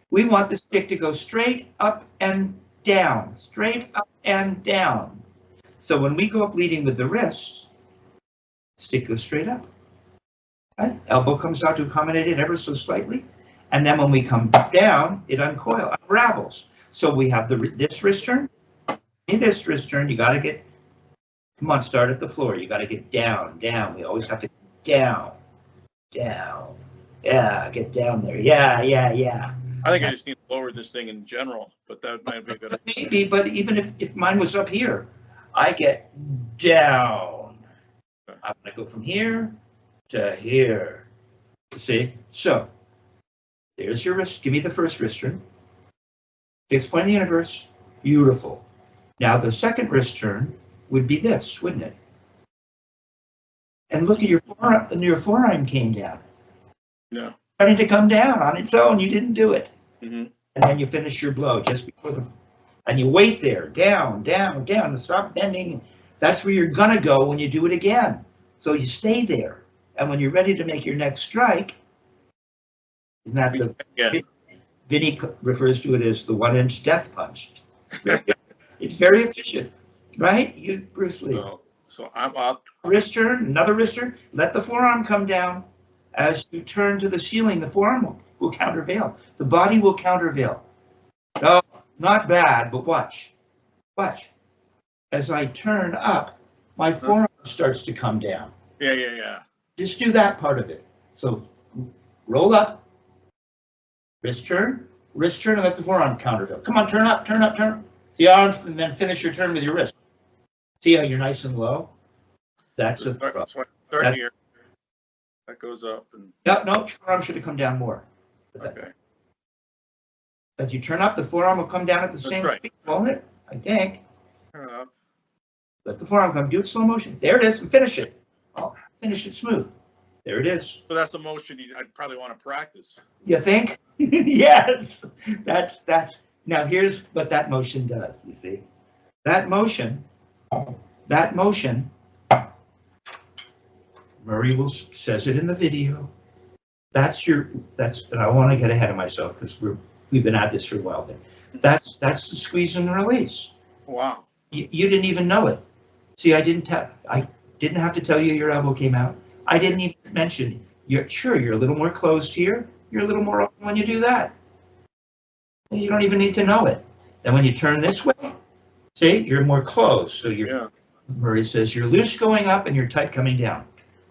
We want the stick to go straight up and down, straight up and down. So when we go up leading with the wrist, stick goes straight up. Right? Elbow comes out to accommodate it ever so slightly. And then when we come down, it unravels. So we have this wrist turn, this wrist turn. You got to get, come on, start at the floor. You got to get down, down. We always have to down, down. Yeah, get down there. Yeah. I think I just need to lower this thing in general, but that might be good. Maybe, but even if mine was up here, I get down. I'm going to go from here to here. You see? So there's your wrist. Give me the first wrist turn. Fixed point of the universe. Beautiful. Now the second wrist turn would be this, wouldn't it? And look at your forearm, and your forearm came down. No. Starting to come down on its own. You didn't do it. Mm-hmm. And then you finish your blow just before and you wait there, down, down, down, and stop bending. That's where you're gonna go when you do it again. So you stay there. And when you're ready to make your next strike, isn't that Vinny refers to it as the 1-inch death punch. It's very efficient, right? You, Bruce Lee. So I'm up. Wrist turn, another wrist turn. Let the forearm come down. As you turn to the ceiling, the forearm will countervail. The body will countervail. No, not bad, but watch. Watch. As I turn up, my forearm starts to come down. Yeah. Just do that part of it. So roll up, wrist turn, and let the forearm countervail. Come on, turn up. The arms, and then finish your turn with your wrist. See how you're nice and low? That's the throw. So I start here. That goes up. And No, forearm should have come down more. Okay. As you turn up, the forearm will come down at the same speed, won't it? I think. Turn up. Let the forearm come. Do it slow motion. There it is, and finish it. Oh, finish it smooth. There it is. So that's a motion I'd probably want to practice. You think? Yes. That's. Now here's what that motion does. You see, that motion. Murray says it in the video. And I want to get ahead of myself because we've been at this for a while. That's the squeeze and release. Wow. You didn't even know it. See, I didn't have to tell you your elbow came out. I didn't even mention. You're a little more closed here. You're a little more open when you do that. You don't even need to know it. Then when you turn this way, see, you're more closed. So Murray says you're loose going up and you're tight coming down.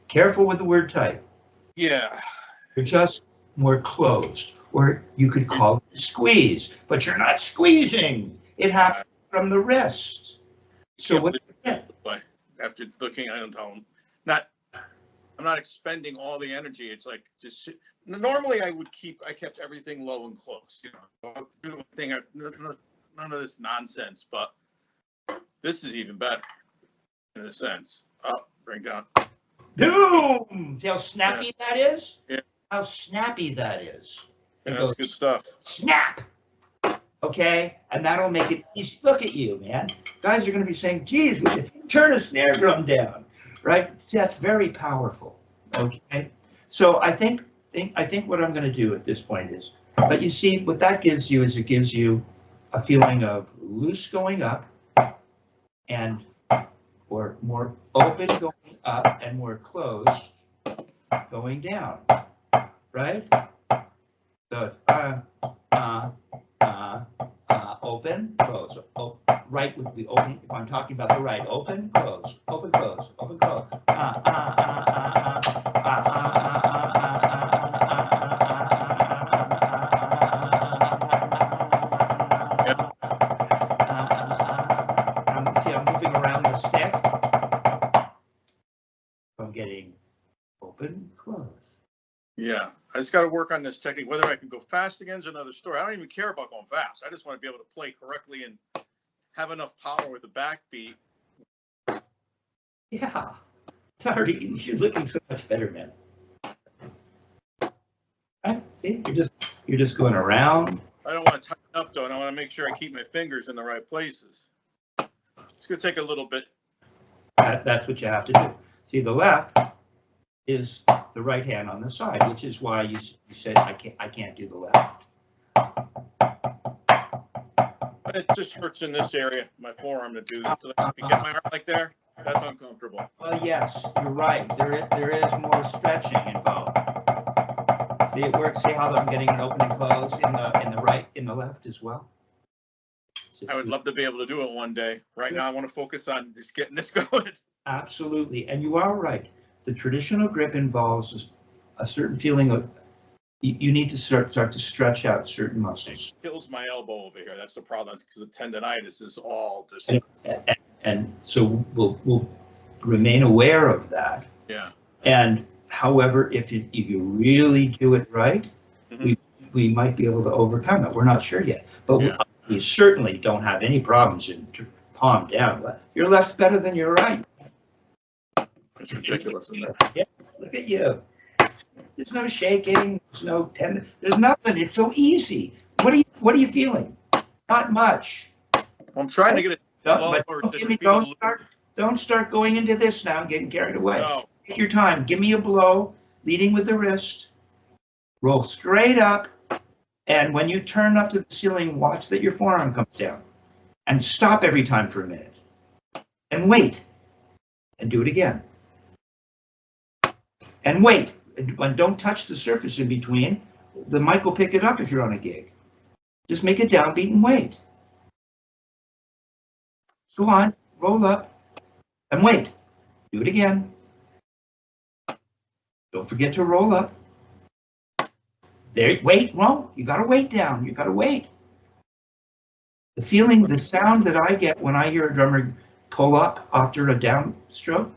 Careful with the word tight. Yeah. You're just more closed. Or you could call it a squeeze, but you're not squeezing. It happens from the wrist. So what? After looking, I'm not expending all the energy. It's like just normally I kept everything low and close. None of this nonsense, but this is even better in a sense. Up, bring down. Boom! See how snappy that is? Yeah. How snappy that is. Yeah, that's good stuff. Snap! Okay? And that'll make it easy. Look at you, man. Guys are going to be saying, geez, we should turn a snare drum down. Right? That's very powerful. Okay? So I think what I'm going to do at this point is, but you see, what that gives you is it gives you a feeling of loose going up and or more open going up and more closed going down, right? So open, close. Right would be open. If I'm talking about the right, open, close, open, close, open, close. I'm moving around the stick. I'm getting open, close. Yeah, I just got to work on this technique. Whether I can go fast again is another story. I don't even care about going fast. I just want to be able to play correctly and have enough power with the backbeat. Yeah, sorry, you're looking so much better, man. Right? See, You're just going around. I don't want to tighten up though, and I want to make sure I keep my fingers in the right places. It's gonna take a little bit. That's what you have to do. See, the left is the right hand on the side, which is why you said I can't do the left. It just hurts in this area, my forearm, to do that. So if you get my arm like there, that's uncomfortable. Well, yes, you're right. There is more stretching involved. See, it works. See how I'm getting it open and close in the left as well. I would love to be able to do it one day. Right now, I want to focus on just getting this going. Absolutely, and you are right. The traditional grip involves a certain feeling of you need to start to stretch out certain muscles. It kills my elbow over here. That's the problem. That's because the tendonitis is all just. And so we'll remain aware of that. Yeah. And however, if you really do it right, we might be able to overcome it. We're not sure yet, but we certainly don't have any problems in palm down. Your left's better than your right. It's ridiculous, isn't it? Yeah, look at you. There's no shaking. There's no tendon. There's nothing. It's so easy. What are you feeling? Not much. I'm trying to get it. Don't start going into this now and getting carried away. No. Take your time. Give me a blow, leading with the wrist. Roll straight up. And when you turn up to the ceiling, watch that your forearm comes down. And stop every time for a minute. And wait. And do it again. And wait. And don't touch the surface in between. The mic will pick it up if you're on a gig. Just make a downbeat and wait. Go on. Roll up. And wait. Do it again. Don't forget to roll up. There, wait, no, you gotta wait down, you gotta wait. The feeling, the sound that I get when I hear a drummer pull up after a down stroke,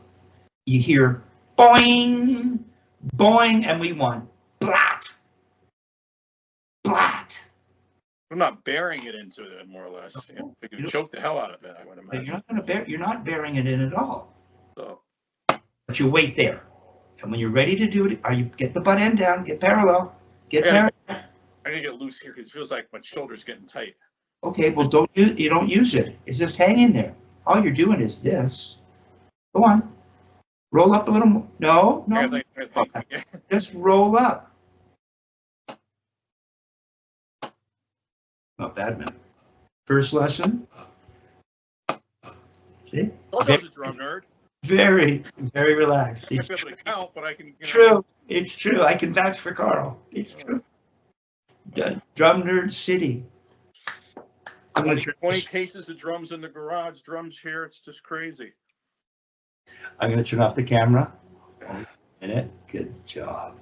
you hear boing, boing, and we want blat, blat. I'm not bearing it into it, more or less. You know, you choke the hell out of it, I would imagine. You're not bearing it in at all. So. But you wait there. And when you're ready to do it, you get the butt end down, get parallel. Get parallel. I gotta get loose here because it feels like my shoulder's getting tight. Okay, well you don't use it. It's just hang in there. All you're doing is this. Go on. Roll up a little more. No. Just roll up. Not bad, man. First lesson. See? Also, as a drum nerd. Very, very relaxed. I'm not able to count, but I can. True. It's true. I can vouch for Carl. It's true. Drum Nerd City. 20 cases of drums in the garage, drums here. It's just crazy. I'm going to turn off the camera. 1 minute. Good job.